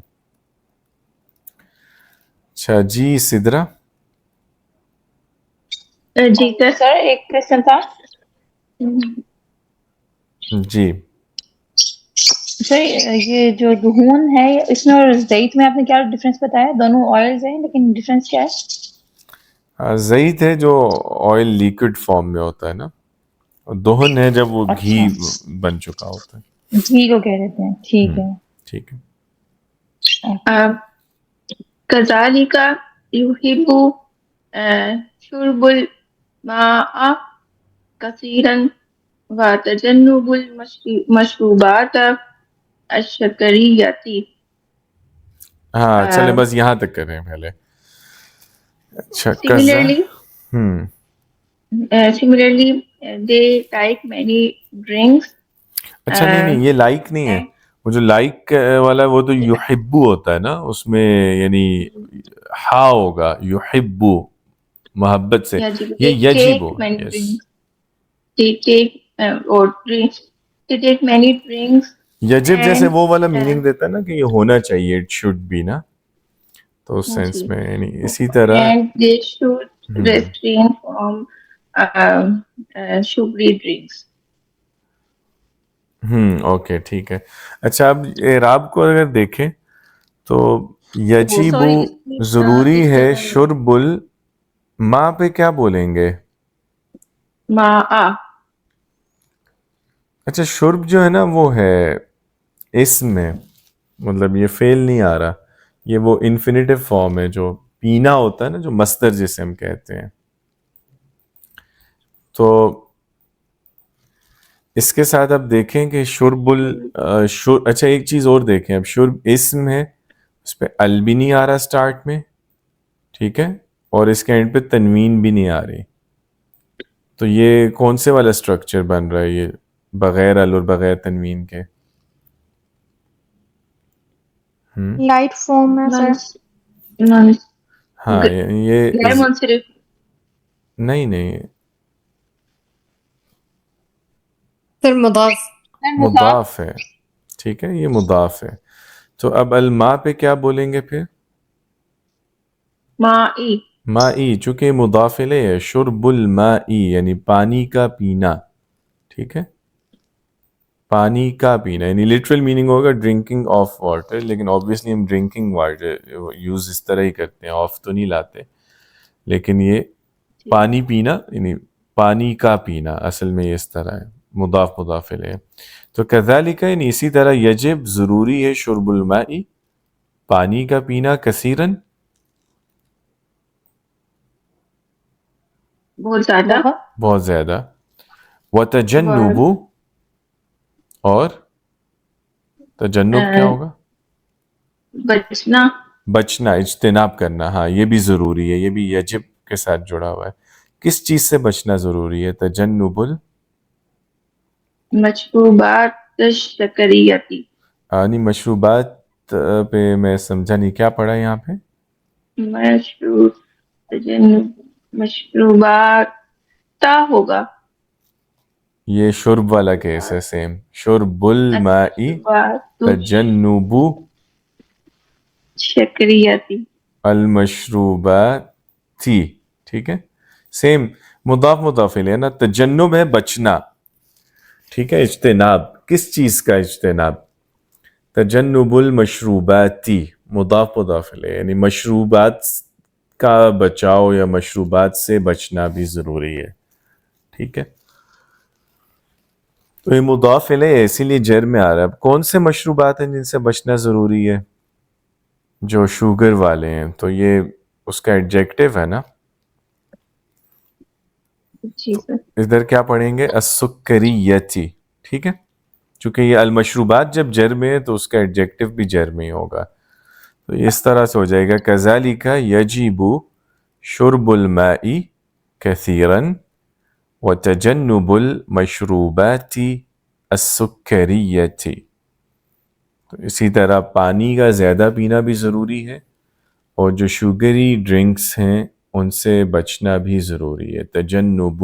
اچھا جی سدرا. جی سر ایک کوشچن تھا. جی سر یہ جو دہون ہے اس میں اور زیت میں آپ نے کیا ڈفرینس بتایا؟ دونوں آئلز ہیں لیکن ڈفرینس کیا ہے؟ زیت ہے جو آئل لیکوڈ فارم میں ہوتا ہے نا, اور دہن ہے جب وہ گھی بن چکا ہوتا ہے. گھی کو کہہ دیتے ہیں. ٹھیک ہے. ٹھیک ہے. کذالک یحب شرب الماء کثیرا وتجنب المشروبات الشکریۃ. ہاں چلے بس یہاں تک کریں پہلے. اچھا similarly they like many drinks. اچھا نہیں یہ لائک نہیں ہے, وہ جو لائک والا ہے وہ تو یحبو ہوتا ہے نا, اس میں یعنی ہا ہوگا, یحبو محبت سے, یہ یجب ہو. یجب جیسے وہ والا میننگ دیتا ہے نا کہ یہ ہونا چاہیے, اٹ شوڈ بی نا, تو اس سینس میں یعنی اسی طرح. And they should refrain from sugary drinks. Okay ٹھیک ہے. اچھا اب اعراب کو اگر دیکھیں تو یجب ضروری ہے, شرب الماء پہ کیا بولیں گے؟ ماء. اچھا شرب جو ہے نا وہ ہے اسم میں, مطلب یہ فعل نہیں آ رہا, یہ وہ انفینیٹیو فارم ہے جو پینا ہوتا ہے نا, جو مصدر جسے ہم کہتے ہیں. تو اس کے ساتھ اب دیکھیں کہ اچھا ایک چیز اور دیکھیں, اب شرب اسم ہے, اس پہ ال بھی نہیں آ رہا سٹارٹ میں, ٹھیک ہے, اور اس کے اینڈ پہ تنوین بھی نہیں آ رہی. تو یہ کون سے والا سٹرکچر بن رہا ہے یہ بغیر ال اور بغیر تنوین کے؟ لائٹ فارم ہے سر. ہاں یہ نہیں پھر مضاف ہے. ٹھیک ہے, یہ مضاف ہے. تو اب الماء پہ کیا بولیں گے پھر؟ مائی, چونکہ یہ مضاف الیہ ہے, شرب الماء یعنی پانی کا پینا. ٹھیک ہے, پانی کا پینا, یعنی لٹرل میننگ ہوگا ڈرنکنگ آف واٹر, لیکن آبویسلی ہم ڈرنکنگ واٹر یوز اس طرح ہی کرتے ہیں, آف تو نہیں لاتے, لیکن یہ پانی پینا یعنی پانی کا پینا اصل میں یہ اس طرح ہے, مضاف الیہ. تو کذالک یعنی اسی طرح یجب ضروری ہے, شرب الماء پانی کا پینا, کثیرن بہت زیادہ, وتجنب اور تجنب کیا ہوگا؟ بچنا, اجتناب کرنا. ہاں یہ بھی ضروری ہے, یہ بھی یجب کے ساتھ جڑا ہوا ہے. کس چیز سے بچنا ضروری ہے؟ تجنب مشروبات الشکریتی. نہیں مشروبات پہ میں سمجھا نہیں کیا پڑھا یہاں پہ. مشروبات تا ہوگا. یہ شرب والا کیس ہے سیم. شرب الماء تجنب شکریتی. المشروبات تھی. ٹھیک ہے سیم مضاف مضاف الیہ نا. تجنب ہے بچنا. ٹھیک ہے اجتناب کس چیز کا اجتناب. تجنب المشروباتی مضاف مضاف الیہ یعنی مشروبات کا بچاؤ یا مشروبات سے بچنا بھی ضروری ہے. ٹھیک ہے تو یہ مضاف الیہ ہے اسی لیے جر میں آ رہا ہے. اب کون سے مشروبات ہیں جن سے بچنا ضروری ہے؟ جو شوگر والے ہیں تو یہ اس کا ایڈجیکٹو ہے نا. جی سر. ادھر کیا پڑھیں گے السکریتی. ٹھیک ہے چونکہ یہ المشروبات جب جر میں ہے تو اس کا ایڈجیکٹو بھی جر میں ہی ہوگا. تو اس طرح سے ہو جائے گا کذالک یجب شرب الماء کثیرا وتجنب المشروبات السکریتی. تو اسی طرح پانی کا زیادہ پینا بھی ضروری ہے اور جو شوگری ڈرنکس ہیں ان سے بچنا بھی ضروری ہے. تجنب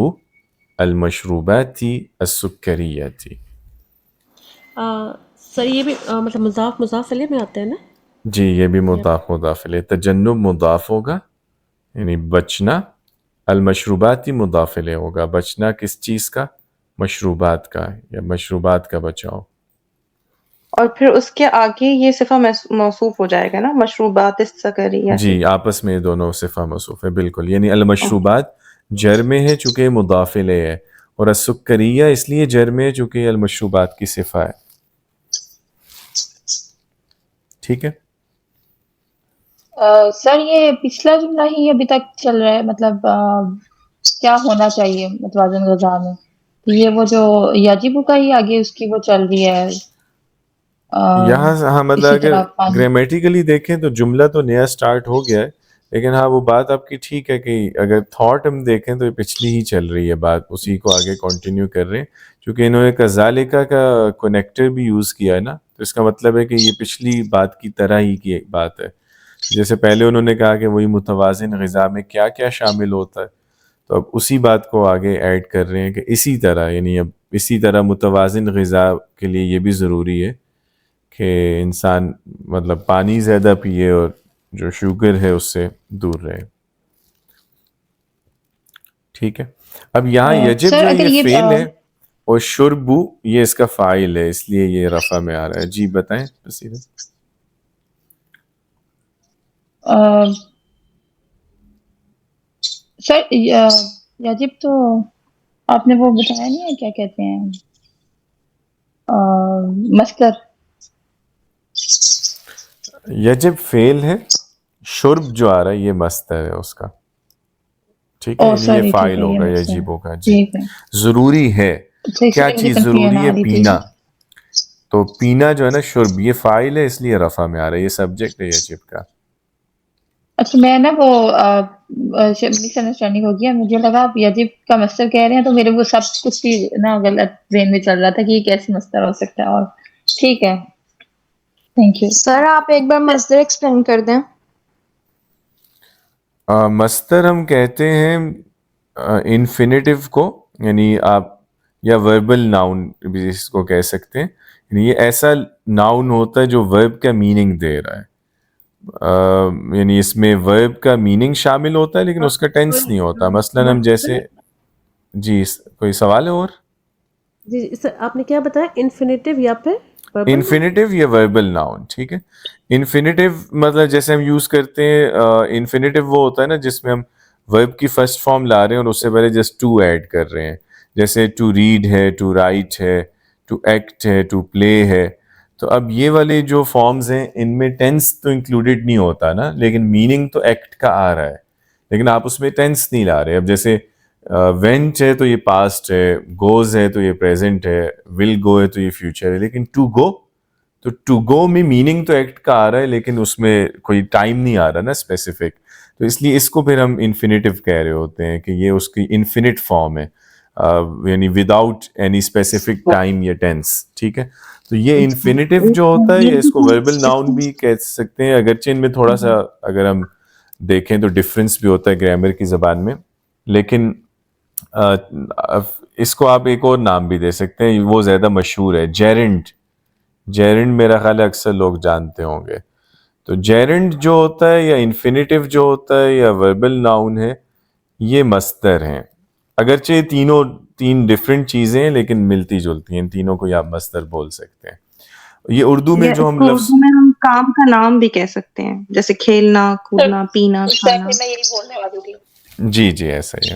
المشروبات السکریتی. سر یہ بھی مطلب مضاف مضاف علیہ میں آتے ہیں نا. جی یہ بھی مضاف مضاف الیہ. تجنب مضاف ہوگا یعنی بچنا. المشروبات مضاف الیہ ہوگا بچنا کس چیز کا مشروبات کا یا مشروبات کا بچاؤ. اور پھر اس کے آگے یہ صفہ موصوف ہو جائے گا نا مشروبات السکریہ. جی آپس میں دونوں صفہ موصوف ہے بالکل. یعنی المشروبات جر میں ہے چونکہ مضاف الیہ ہے اور السکریہ اس لیے جر میں ہے چونکہ یہ المشروبات کی صفہ ہے. ٹھیک ہے سر یہ پچھلا جملہ ہی ابھی تک چل رہا ہے مطلب کیا ہونا چاہیے متوازن غذا میں. یہ وہ جو یجب کا ہی آگے اس کی وہ چل رہی ہے. یہاں ہاں مطلب اگر گرامیٹیکلی دیکھیں تو جملہ تو نیا سٹارٹ ہو گیا ہے لیکن ہاں وہ بات آپ کی ٹھیک ہے کہ اگر تھاٹ ہم دیکھیں تو یہ پچھلی ہی چل رہی ہے بات اسی کو آگے کنٹینیو کر رہے ہیں کیونکہ انہوں نے کذالکہ کا کنیکٹر بھی یوز کیا ہے نا. تو اس کا مطلب ہے کہ یہ پچھلی بات کی طرح ہی کی ایک بات ہے. جیسے پہلے انہوں نے کہا کہ وہی متوازن غذا میں کیا کیا شامل ہوتا ہے تو اب اسی بات کو آگے ایڈ کر رہے ہیں کہ اسی طرح یعنی اب اسی طرح متوازن غذا کے لیے یہ بھی ضروری ہے کہ انسان مطلب پانی زیادہ پیے اور جو شوگر ہے اس سے دور رہے. ٹھیک ہے اب یہاں یجب جو یہ فعل ہے اور شربو یہ اس کا فاعل ہے اس لیے یہ رفع میں آ رہا ہے. جی بتائیں سر یجب تو آپ نے وہ بتایا نہیں ہے کیا کہتے ہیں مصدر. یجب فعل ہے شرب جو آ رہا ہے یہ مصدر ہے اس کا. ٹھیک ہے یہ فاعل ہوگا یجب ہوگا. جی ضروری ہے کیا چیز ضروری ہے پینا. تو پینا جو ہے نا شرب یہ فاعل ہے اس لیے رفع میں آ رہا ہے. یہ سبجیکٹ ہے یجب کا. اچھا میں نا وہ مس انڈرسٹینڈنگ ہو گیا مجھے لگا آپ یجب کا مصدر کہہ رہے ہیں تو میرے وہ سب کچھ ہی نا غلط ذہن میں چل رہا تھا کہ یہ کیسے مصدر ہو سکتا ہے. اور ٹھیک ہے تھینک یو. سر آپ ایک بار مصدر ایکسپلین کر دیں. مصدر ہم کہتے ہیں انفینیٹیو کو یعنی آپ یا وربل ناؤن بھی اس کو کہہ سکتے ہیں. یعنی یہ ایسا ناؤن ہوتا ہے جو ورب کا میننگ دے رہا ہے. یعنی اس میں ورب کا میننگ شامل ہوتا ہے لیکن اس کا ٹینس نہیں ہوتا. مثلا ہم جیسے جی کوئی سوال ہے اور جی سر آپ نے کیا بتایا انفینیٹیو یا پھر انفینیٹیو یا وربل ناؤن. ٹھیک ہے انفینیٹیو مطلب جیسے ہم یوز کرتے ہیں انفینیٹیو وہ ہوتا ہے نا جس میں ہم ورب کی فرسٹ فارم لا رہے ہیں اور اس سے پہلے جسٹ ٹو ایڈ کر رہے ہیں. جیسے ٹو ریڈ ہے ٹو رائٹ ہے ٹو ایکٹ ہے ٹو پلے ہے. تو اب یہ والے جو فارمز ہیں ان میں ٹینس تو انکلوڈیڈ نہیں ہوتا نا لیکن میننگ تو ایکٹ کا آ رہا ہے لیکن آپ اس میں ٹینس نہیں لا رہے. اب جیسے وینٹ ہے تو یہ پاسٹ ہے گوز ہے تو یہ پریزنٹ ہے ول گو ہے تو یہ فیوچر ہے. لیکن ٹو گو میں میننگ تو ایکٹ کا آ رہا ہے لیکن اس میں کوئی ٹائم نہیں آ رہا نا اسپیسیفک. تو اس لیے اس کو پھر ہم انفینیٹیو کہہ رہے ہوتے ہیں کہ یہ اس کی انفینٹ فارم ہے. یعنی وداؤٹ اینی اسپیسیفک ٹائم یا ٹینس. ٹھیک ہے, تو یہ انفینیٹیو جو ہوتا ہے یہ اس کو وربل ناؤن بھی کہہ سکتے ہیں, اگرچہ ان میں تھوڑا سا اگر ہم دیکھیں تو ڈفرینس بھی ہوتا ہے گرامر کی زبان میں, لیکن اس کو آپ ایک اور نام بھی دے سکتے ہیں, وہ زیادہ مشہور ہے, جیرنڈ. جیرنڈ میرا خیال ہے اکثر لوگ جانتے ہوں گے. تو جیرنڈ جو ہوتا ہے یا انفینیٹیو جو ہوتا ہے یا وربل ناؤن ہے, یہ مصدر ہیں. اگرچہ یہ تین ڈفرینٹ چیزیں ہیں لیکن ملتی جلتی ہیں, ان تینوں کو آپ مصدر بول سکتے ہیں. یہ اردو میں جو ہم لفظ اردو میں ہم کام کا نام بھی کہہ سکتے ہیں, جیسے کھیلنا, کودنا, پینا, کھانا. میں یہی بولنے والی تھی. جی جی ایسا ہی ہے.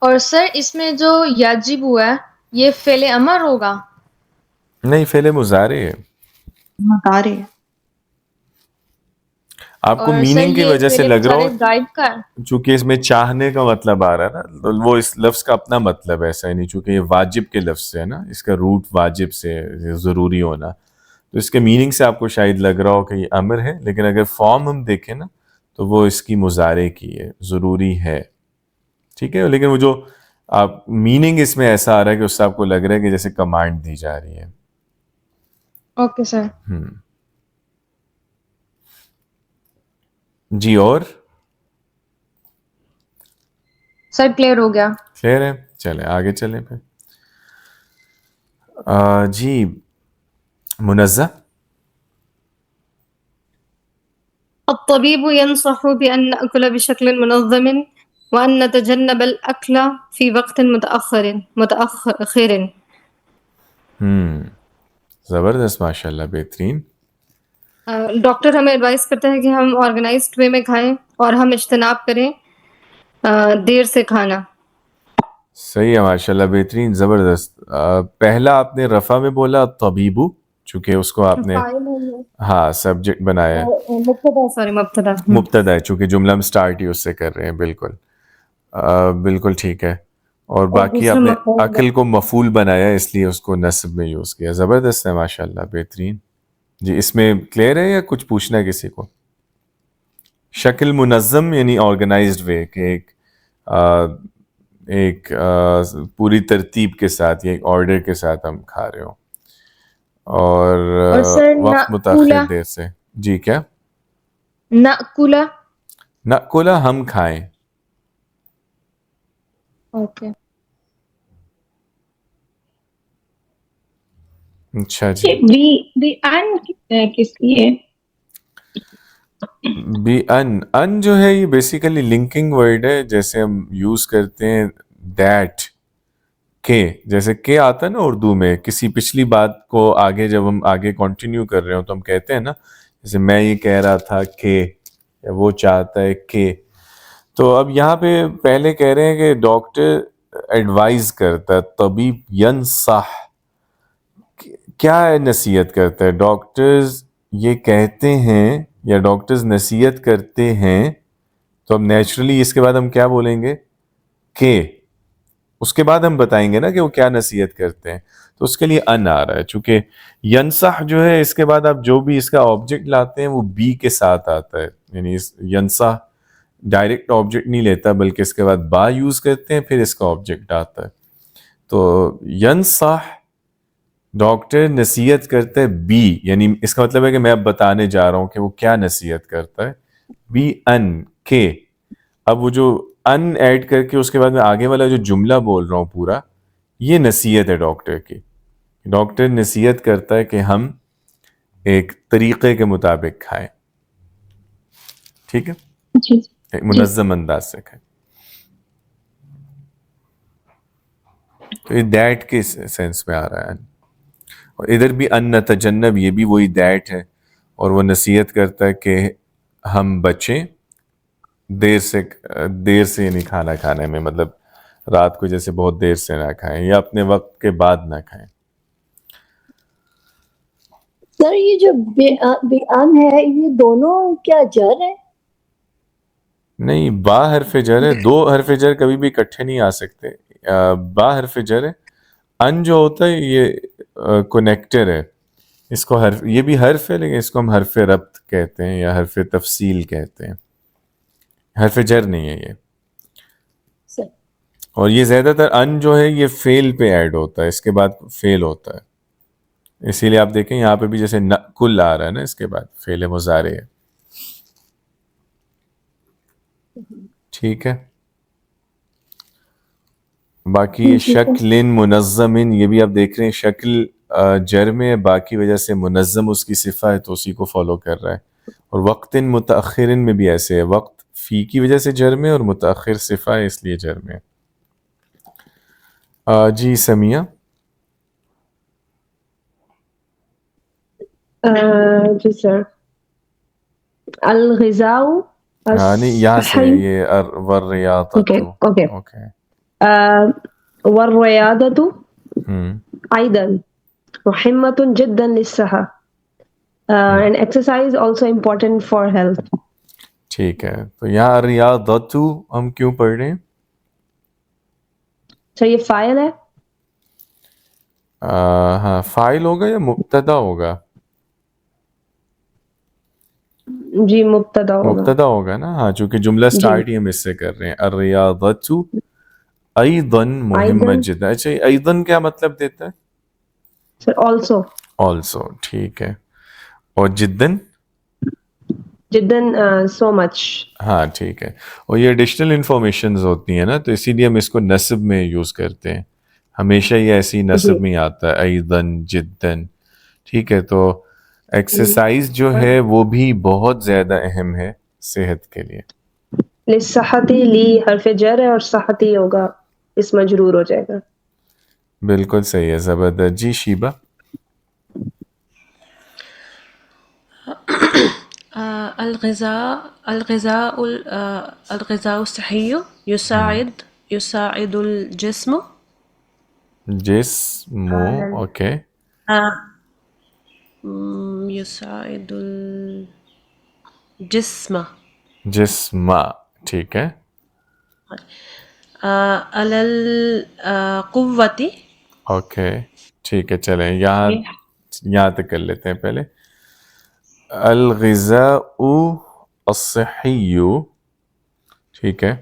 اور سر اس میں جو یاجب ہوا ہے یہ فعل امر ہوگا؟ نہیں, فعل مضارع ہے. مضارع ہے. آپ کو اور سر میننگ کی یہ وجہ سے فعل لگ رہا مضارع ہو غائب کا ہے؟ چونکہ اس میں چاہنے کا مطلب آ رہا ہے نا, تو وہ اس لفظ کا اپنا مطلب ایسا ہی نہیں, چونکہ یہ واجب کے لفظ سے ہے نا, اس کا روٹ واجب سے ہے, ضروری ہونا, تو اس کے میننگ سے آپ کو شاید لگ رہا ہو کہ یہ امر ہے, لیکن اگر فارم ہم دیکھیں نا تو وہ اس کی مضارع کی ہے, ضروری ہے. ٹھیک ہے, لیکن وہ جو آپ میننگ اس میں ایسا آ رہا ہے کہ اس سے آپ کو لگ رہا ہے کہ جیسے کمانڈ دی جا رہی ہے. Okay sir. جی اور سر کلیئر ہو گیا. کلیئر ہے, چلیں آگے چلیں پھر. جی منزہ. الطبيب ينصح بأن نأكل بشكل منظم وأن نتجنب الأكل في وقت متأخر. زبردست, ماشاء اللہ, بہترین. ڈاکٹر ہمیں ایڈوائز کرتا ہے کہ ہم آرگنائزڈ وے میں کھائیں اور ہم اجتناب کریں دیر سے کھانا. صحیح ہے, ماشاء اللہ, بہترین, زبردست. پہلا آپ نے رفع میں بولا طبیبو, چونکہ اس کو آپ نے ہاں سبجیکٹ بنایا ہے, مبتدا ہے, چونکہ جملہ ہم سٹارٹ ہی اس سے کر رہے ہیں. بالکل بالکل ٹھیک ہے. اور باقی آپ نے عقل کو مفعول بنایا اس لیے اس کو نصب میں یوز کیا. زبردست ہے, ماشاء اللہ, بہترین. جی اس میں کلیئر ہے یا کچھ پوچھنا ہے کسی کو؟ شکل منظم یعنی آرگنائزڈ وے, کہ ایک پوری ترتیب کے ساتھ یا ایک آرڈر کے ساتھ ہم کھا رہے ہوں, اور وقت متاخر دیر سے. جی کیا؟ نأکلا. نأکلا ہم کھائیں. اوکے. اچھا جی. بی ان کس لیے؟ بی ان جو ہے یہ بیسیکلی لنکنگ ورڈ ہے, جیسے ہم یوز کرتے ہیں دیٹ کے, جیسے کہ آتا ہے نا اردو میں کسی پچھلی بات کو آگے جب ہم آگے کنٹینیو کر رہے ہوں تو ہم کہتے ہیں نا, جیسے میں یہ کہہ رہا تھا کہ, یا وہ چاہتا ہے کہ. تو اب یہاں پہ پہلے کہہ رہے ہیں کہ ڈاکٹر ایڈوائز کرتا ہے, طبیب ینصح, کیا نصیحت کرتا ہے؟ ڈاکٹرز یہ کہتے ہیں یا ڈاکٹرز نصیحت کرتے ہیں, تو اب نیچرلی اس کے بعد ہم کیا بولیں گے؟ کہ. اس کے بعد ہم بتائیں گے نا کہ وہ کیا نصیحت کرتے ہیں, تو اس کے لیے ان آ رہا ہے. چونکہ ینصح جو ہے اس کے بعد آپ جو بھی اس کا آبجیکٹ لاتے ہیں وہ بی کے ساتھ آتا ہے, یعنی ینصح ڈائریکٹ آبجیکٹ نہیں لیتا بلکہ اس کے بعد با یوز کرتے ہیں, پھر اس کا آبجیکٹ آتا ہے. تو ینصح ڈاکٹر نصیحت کرتا ہے بی, یعنی اس کا مطلب ہے کہ میں اب بتانے جا رہا ہوں کہ وہ کیا نصیحت کرتا ہے. بی ان کے. اب وہ جو ان ایڈ کر کے اس کے بعد میں آگے والا جو جملہ بول رہا ہوں پورا, یہ نصیحت ہے ڈاکٹر کی. ڈاکٹر نصیحت کرتا ہے کہ ہم ایک طریقے کے مطابق کھائیں. ٹھیک ہے, ایک منظم انداز سے کھائیں. تو یہ دیٹ کے سینس میں آ رہا ہے. اور ادھر بھی ان نتجنب, یہ بھی وہی دیٹ ہے, اور وہ نصیحت کرتا ہے کہ ہم بچیں دیر سے یعنی کھانا کھانے میں, مطلب رات کو جیسے بہت دیر سے نہ کھائیں یا اپنے وقت کے بعد نہ کھائیں. سر یہ جو بے ان ہے یہ دونوں کیا جر ہے؟ نہیں, با حرف جر ہے. دو حرف جر کبھی بھی اکٹھے نہیں آ سکتے. با حرف جر ہے. ان جو ہوتا ہے یہ کنیکٹر ہے, اس کو حرف, یہ بھی حرف ہے لیکن اس کو ہم حرف ربط کہتے ہیں یا حرف تفصیل کہتے ہیں, حرف جر نہیں ہے یہ. اور یہ زیادہ تر ان جو ہے یہ فعل پہ ایڈ ہوتا ہے، اس کے بعد فعل ہوتا ہے، اسی لیے آپ دیکھیں یہاں پہ بھی جیسے نأکل آ رہا ہے نا، اس کے بعد فعل مضارع ہے. ٹھیک ہے. باقی شکل منظم، یہ بھی آپ دیکھ رہے ہیں شکل جر میں باقی وجہ سے منظم اس کی صفہ ہے تو اسی کو فالو کر رہا ہے. اور وقت متأخر میں بھی ایسے ہے، وقت فی کی وجہ سے جر میں اور متأخر صفہ ہے اس لیے جر میں. جی سمیہ. جی سر. الغذاء نہیں یہاں سے الصحي. یہ والریاضۃ. اوکے. اوکے. والرياضة أيضا مهمة جدا للصحة. And exercise also important for health. ٹھیک ہے. تو یہاں ریاضت ہم کیوں پڑھ رہے ہیں؟ تو یہ فاعل ہے؟ ہاں فاعل ہوگا یا مبتدا ہوگا؟ جی مبتدا ہوگا. مبتدا ہوگا نا، ہاں چونکہ جملہ سٹارٹ ہی ہم اس سے کر رہے ہیں. الریاضت ایضا مہمہ جدا. اچھا ایضا کیا مطلب دیتا ہے؟ Sir also. آلسو. ٹھیک ہے. اور جدن؟ جدن سو مچ. ہاں ٹھیک ہے. اور یہ ایڈیشنل انفارمیشنز ہوتی ہیں نا، تو اسی لیے ہم اس کو نصب میں یوز کرتے ہیں. ہمیشہ یہ ایسی نصب میں آتا ہے ایضاً جداً. ٹھیک ہے. تو ایکسرسائز جو ہے وہ بھی بہت زیادہ اہم ہے صحت کے لیے. للصحتی لی حرف جر ہے اور صحتی ہوگا، اس مجرور ہو جائے گا. بالکل صحیح ہے. زبردست. جی شیبہ. الغذاء الصحي يساعد الجسم. جسم. اوکے. يساعد الجسم. جسم. ٹھیک ہے. على القوة. اوکے ٹھیک ہے. چلیں یہاں تک کر لیتے ہیں پہلے. الغذاء الصحی. ٹھیک ہے.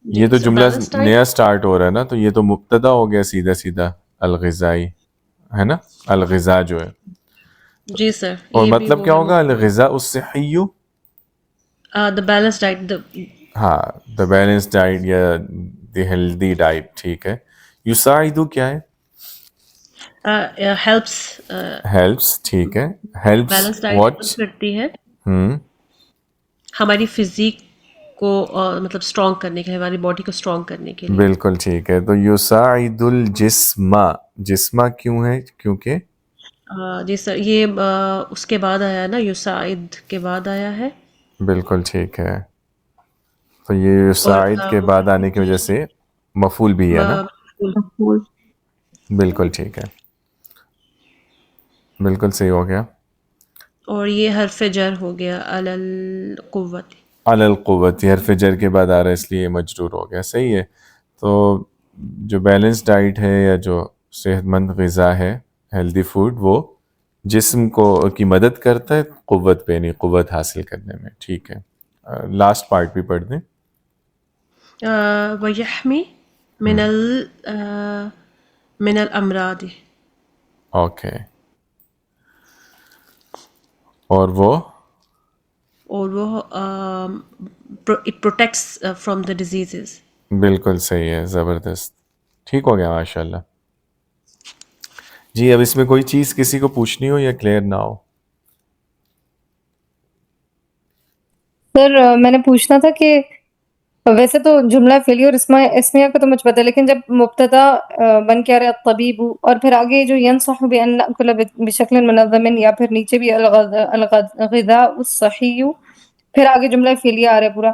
یہ تو جملہ نیا سٹارٹ ہو رہا ہے نا، تو یہ تو مبتدا ہو گیا سیدھا سیدھا الغذائی ہے نا، الغذاء جو ہے. جی سر. اور مطلب کیا ہوگا الغذاء الصحی؟ the balanced diet. ہاں the balanced diet یا the healthy diet. ٹھیک ہے. یساعدو کیا ہے؟ ہیلپس. ٹھیک ہے. ہیلپس بیلنس ڈائٹ واٹ کرتی ہے ہماری فزیک کو مطلب اسٹرانگ کرنے کے لیے، ہماری باڈی کو اسٹرانگ کرنے کے لیے. بالکل ٹھیک ہے. تو یساعد الجسم. جسم کیوں ہے؟ کیونکہ جی سر یہ اس کے بعد آیا نا، یساعد کے بعد آیا ہے. بالکل ٹھیک ہے. تو یہ یساعد کے بعد آنے کی وجہ سے مفعول بھی ہے نا. بالکل ٹھیک ہے. بالکل صحیح ہو گیا. اور یہ حرف جر ہو گیا علی القوت. علی القوت حرف جر کے بعد آ رہا ہے اس لیے مجرور ہو گیا. صحیح ہے. تو جو بیلنس ڈائٹ ہے یا جو صحت مند غذا ہے، ہیلدی فوڈ، وہ جسم کو کی مدد کرتا ہے قوت پہ، نہیں قوت حاصل کرنے میں. ٹھیک ہے. لاسٹ پارٹ بھی پڑھ دیں. وَيَحْمِي من الامراض. اوکے. اور وہ it protects from the diseases. بالکل صحیح ہے. زبردست. ٹھیک ہو گیا ماشاء اللہ. جی اب اس میں کوئی چیز کسی کو پوچھنی ہو یا کلیئر نہ ہو؟ سر میں نے پوچھنا تھا کہ ویسے تو جملہ فعلی اور اسمیہ کا تو مجھے پتا ہے، لیکن جب مبتدا بن کے آ رہا ہے الطبیب اور پھر آگے جو ینصح بان ناکل بشکل منظم، یا پھر نیچے بھی الغذاء الصحی، پھر آگے جملہ فعلیہ آ رہا ہے پورا،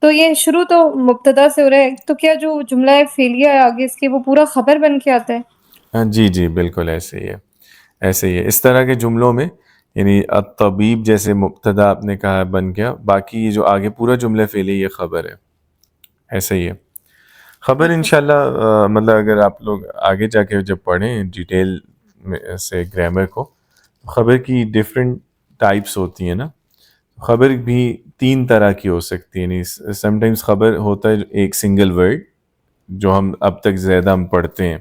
تو یہ شروع تو مبتدا سے ہو رہا ہے، تو کیا جو جملہ فعلیہ ہے آگے اس کے وہ پورا خبر بن کے آتا ہے؟ جی جی بالکل ایسے ہی ہے. ایسے ہی ہے. اس طرح کے جملوں میں یعنی الطبیب جیسے مبتدا آپ نے کہا بن گیا، باقی جو آگے پورا جملہ فعلی یہ خبر ہے. ایسے ہی ہے. خبر انشاءاللہ مطلب اگر آپ لوگ آگے جا کے جب پڑھیں ڈیٹیل سے گرامر کو، خبر کی ڈیفرنٹ ٹائپس ہوتی ہیں نا. خبر بھی 3 طرح کی ہو سکتی ہے. یعنی سم ٹائمز خبر ہوتا ہے ایک سنگل ورڈ جو ہم اب تک زیادہ ہم پڑھتے ہیں.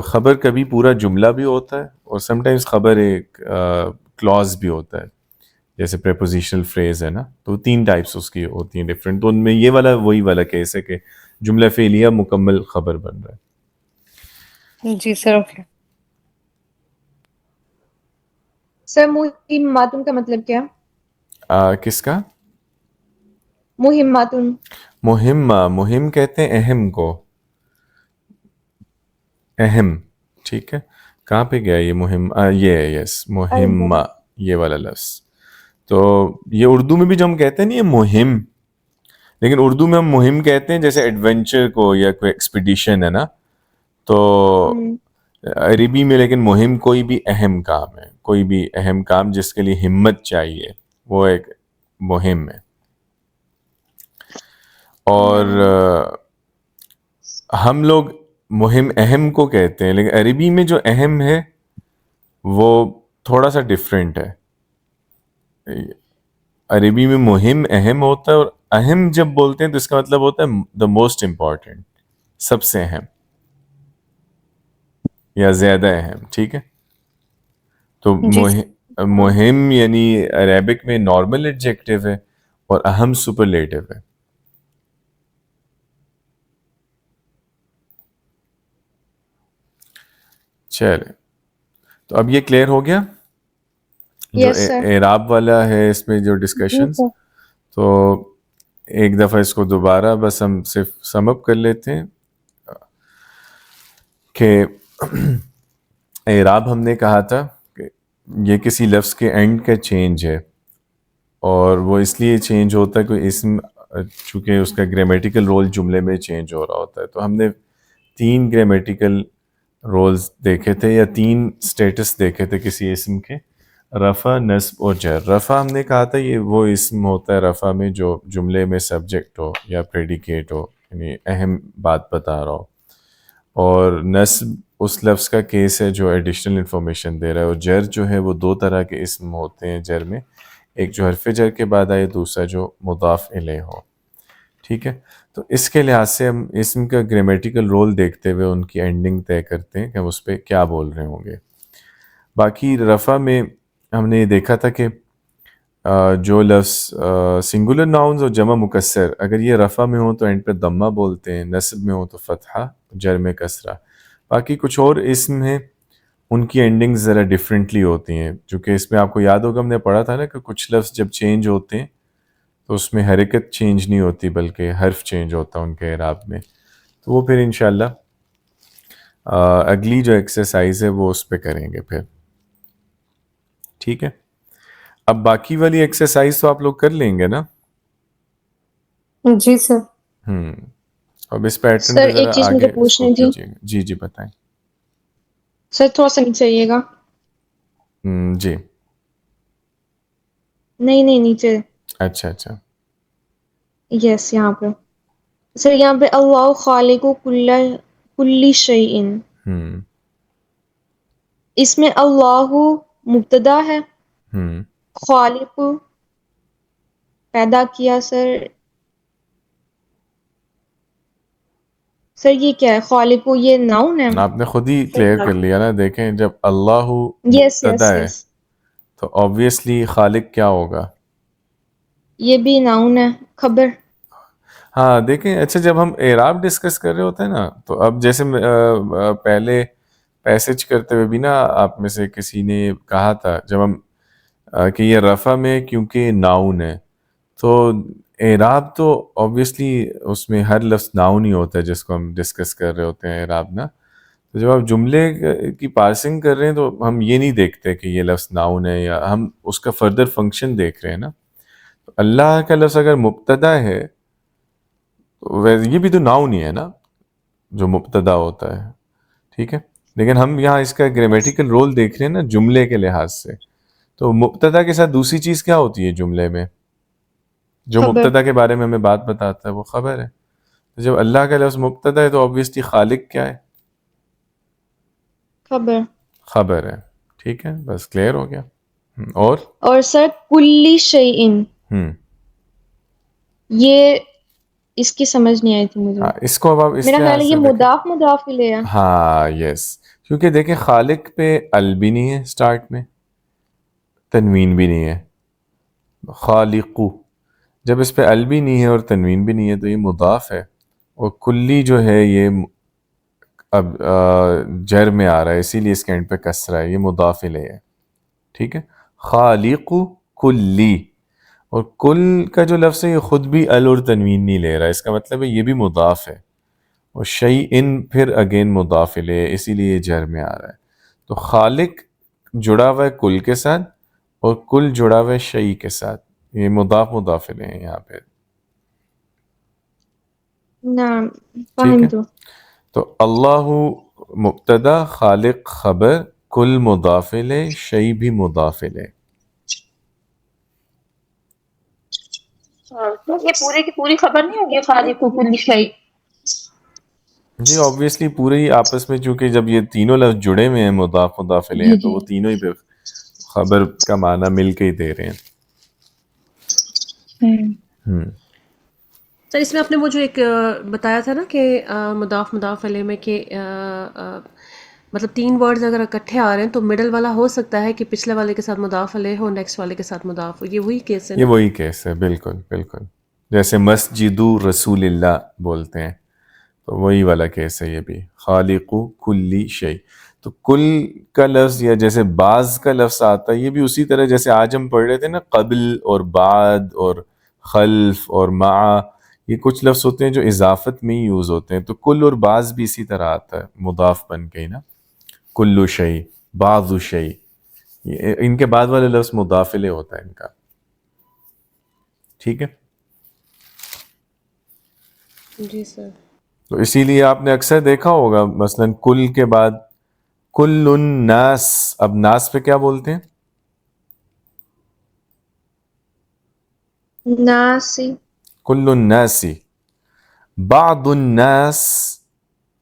خبر کبھی پورا جملہ بھی ہوتا ہے اور سم ٹائمز خبر ایک کلوز بھی ہوتا ہے, جیسے پریپوزیشنل فریز ہے نا, تو 3 ٹائپس اس کی ہوتی ہیں ڈفرینٹ. تو ان میں یہ والا وہی والا کیس ہے کہ جملہ فعلیہ مکمل خبر بن رہا ہے. جی سر اوکے. سر مہماتن کا مطلب کیا؟ کس کا؟ مہماتن. مہم کہتے ہیں اہم کو, اہم. ٹھیک ہے, کہاں پہ گیا یہ مہم؟ یہ ہے, یس, مہمہ, یہ والا لفظ. تو یہ اردو میں بھی جو ہم کہتے ہیں نا یہ مہم, لیکن اردو میں ہم مہم کہتے ہیں جیسے ایڈونچر کو یا کوئی ایکسپیڈیشن ہے نا, تو عربی میں لیکن مہم کوئی بھی اہم کام ہے, کوئی بھی اہم کام جس کے لیے ہمت چاہیے, وہ ایک مہم ہے. اور ہم لوگ مہم اہم کو کہتے ہیں, لیکن عربی میں جو اہم ہے وہ تھوڑا سا ڈفرینٹ ہے. عربی میں مہم اہم ہوتا ہے, اور اہم جب بولتے ہیں تو اس کا مطلب ہوتا ہے دا موسٹ امپورٹنٹ, سب سے اہم یا زیادہ اہم. ٹھیک ہے, تو مہم یعنی عربک میں نارمل ایڈجیکٹو ہے اور اہم سپرلیٹو ہے. چلے, تو اب یہ کلیئر ہو گیا جو اعراب والا ہے اس میں جو ڈسکشنز. تو ایک دفعہ اس کو دوبارہ بس ہم صرف سم اپ کر لیتے ہیں کہ اعراب ہم نے کہا تھا کہ یہ کسی لفظ کے اینڈ کا چینج ہے, اور وہ اس لیے چینج ہوتا ہے کہ اسم چونکہ اس کا گرامیٹیکل رول جملے میں چینج ہو رہا ہوتا ہے. تو ہم نے 3 گرامیٹیکل رولز دیکھے تھے یا 3 سٹیٹس دیکھے تھے کسی اسم کے, رفع, نصب اور جر. رفع ہم نے کہا تھا یہ وہ اسم ہوتا ہے رفع میں جو جملے میں سبجیکٹ ہو یا پریڈیکیٹ ہو, یعنی اہم بات بتا رہا ہو. اور نصب اس لفظ کا کیس ہے جو ایڈیشنل انفارمیشن دے رہا ہے. اور جر جو ہے وہ 2 طرح کے اسم ہوتے ہیں جر میں, ایک جو حرف جر کے بعد آئے, دوسرا جو مضاف الیہ ہو. ٹھیک ہے, تو اس کے لحاظ سے ہم اسم کا گرامیٹیکل رول دیکھتے ہوئے ان کی اینڈنگ طے کرتے ہیں کہ ہم اس پہ کیا بول رہے ہوں گے. باقی رفع میں ہم نے یہ دیکھا تھا کہ جو لفظ سنگولر ناؤنز اور جمع مکسر اگر یہ رفع میں ہوں تو اینڈ پہ ضمہ بولتے ہیں, نصب میں ہوں تو فتحہ, جر میں کسرہ. باقی کچھ اور اسم ہیں ان کی اینڈنگز ذرا ڈفرینٹلی ہوتی ہیں, چونکہ اس میں آپ کو یاد ہوگا ہم نے پڑھا تھا نا کہ کچھ لفظ جب چینج ہوتے ہیں تو اس میں حرکت چینج نہیں ہوتی بلکہ حرف چینج ہوتا ہے ان کے اعراب میں. تو وہ پھر انشاءاللہ اگلی جو ایکسرسائز ہے وہ اس پہ کریں گے پھر. ٹھیک ہے, اب باقی والی ایکسرسائز تو آپ لوگ کر لیں گے نا؟ جی سر. اب اس پیٹرن سر پہ ایک چیز مجھے پوچھنی تھی. جی بتائیں سر تھوڑا سا نیچے آئیے گا. جی نہیں نیچے. اچھا یس یہاں پہ. سر یہاں پہ اللہ خالق کل شیء, اس میں اللہ مبتدا ہے, خالق پیدا کیا. سر یہ کیا ہے؟ خالق یہ ناؤن ہے؟ آپ نے خود ہی کلیئر کر لیا نا. دیکھیں جب اللہ مبتدا ہے تو آبویسلی خالق کیا ہوگا؟ یہ بھی ناؤن ہے, خبر. ہاں دیکھیں, اچھا جب ہم اعراب ڈسکس کر رہے ہوتے ہیں نا, تو اب جیسے پہلے پیسج کرتے ہوئے بھی نا آپ میں سے کسی نے کہا تھا جب ہم کہ یہ رفع میں کیونکہ ناؤن ہے, تو اعراب تو آبویسلی اس میں ہر لفظ ناؤن ہی ہوتا ہے جس کو ہم ڈسکس کر رہے ہوتے ہیں اعراب نا. تو جب آپ جملے کی پارسنگ کر رہے ہیں تو ہم یہ نہیں دیکھتے کہ یہ لفظ ناؤن ہے, یا ہم اس کا فردر فنکشن دیکھ رہے ہیں نا. تو اللہ کا لفظ اگر مبتدا ہے تو یہ بھی تو ناؤن ہی ہے نا جو مبتدا ہوتا ہے. ٹھیک ہے, لیکن ہم یہاں اس کا گرامیٹیکل رول دیکھ رہے ہیں نا جملے کے لحاظ سے. تو مبتدا کے ساتھ دوسری چیز کیا ہوتی ہے جملے میں؟ جو مبتدا کے بارے میں ہمیں بات بتاتا ہے وہ خبر ہے. تو جب اللہ کا لفظ مبتدا ہے تو آبویسلی خالق کیا ہے؟ خبر ہے. ٹھیک ہے, بس کلیئر ہو گیا. اور سر کلی شیء, یہ اس کی سمجھ نہیں آئی تھی مجھے. ہاں اس کو اب آپ اس میرا لحاظ خیال ہے سے یہ دیکھیں. مضاف الیہ ہے. ہاں یس، کیونکہ دیکھیں خالق پہ ال بھی نہیں ہے سٹارٹ میں، تنوین بھی نہیں ہے. خالقو جب اس پہ ال بھی نہیں ہے اور تنوین بھی نہیں ہے تو یہ مضاف ہے. اور کلی جو ہے یہ اب جر میں آ رہا ہے، اسی لیے اس کے اینڈ پہ کسرہ ہے، یہ مضاف الیہ ہے. ٹھیک ہے، خالق کلی. اور کل کا جو لفظ ہے یہ خود بھی ال اور تنوین نہیں لے رہا ہے، اس کا مطلب ہے یہ بھی مضاف ہے. اور شیئن پھر اگین مضاف الیہ، اسی لیے یہ جر میں آ رہا ہے. تو خالق جڑا ہوا ہے کل کے ساتھ اور کل جڑا ہوا ہے شیء کے ساتھ، یہ مضاف الیہ ہیں یہاں پہ. نعم ٹھیک ہے، فہمت. تو اللہ مبتدا، خالق خبر، کل مضاف الیہ، شیء بھی مضاف الیہ. یہ پورے کی پوری خبر نہیں ہوگی خالق کل شیء؟ جی آبویسلی پورے ہی آپس میں، چونکہ جب یہ تینوں لفظ جڑے ہوئے ہیں مضاف الیہ جی ہیں تو جی وہ تینوں ہی پہ خبر کا معنی مل کے ہی دے رہے ہیں. سر اس میں آپ نے وہ جو ایک بتایا تھا نا کہ مضاف الیہ میں کہ مطلب 3 ورڈز اگر اکٹھے آ رہے ہیں تو مڈل والا ہو سکتا ہے کہ پچھلے والے کے ساتھ مضاف الیہ ہو، نیکسٹ والے کے ساتھ مضاف ہو. یہ وہی کیس ہے یہ نا؟ وہی کیس ہے، بالکل بالکل. جیسے مسجد رسول اللہ بولتے ہیں تو وہی والا کیس ہے یہ بھی، خالق کلی شیء. تو کل کا لفظ یا جیسے بعض کا لفظ آتا ہے یہ بھی اسی طرح، جیسے آج ہم پڑھ رہے تھے نا قبل اور بعد اور خلف اور مع، یہ کچھ لفظ ہوتے ہیں جو اضافت میں ہی یوز ہوتے ہیں. تو کل اور بعض بھی اسی طرح آتا ہے مضاف بن کے ہی نا، کل شیء، بعض شیء، ان کے بعد والے لفظ مضاف الیہ ہوتا ہے ان کا. ٹھیک ہے، جی سر. تو اسی لیے آپ نے اکثر دیکھا ہوگا مثلا کل کے بعد کل الناس، اب ناس پہ کیا بولتے ہیں؟ ناسی. کل الناس. بعض الناس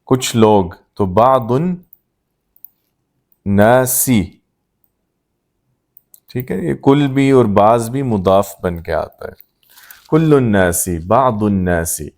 کچھ لوگ، تو بعض الناسی. ٹھیک ہے، یہ کل بھی اور بعض بھی مضاف بن کے آتا ہے. کل الناسی، بعض الناسی.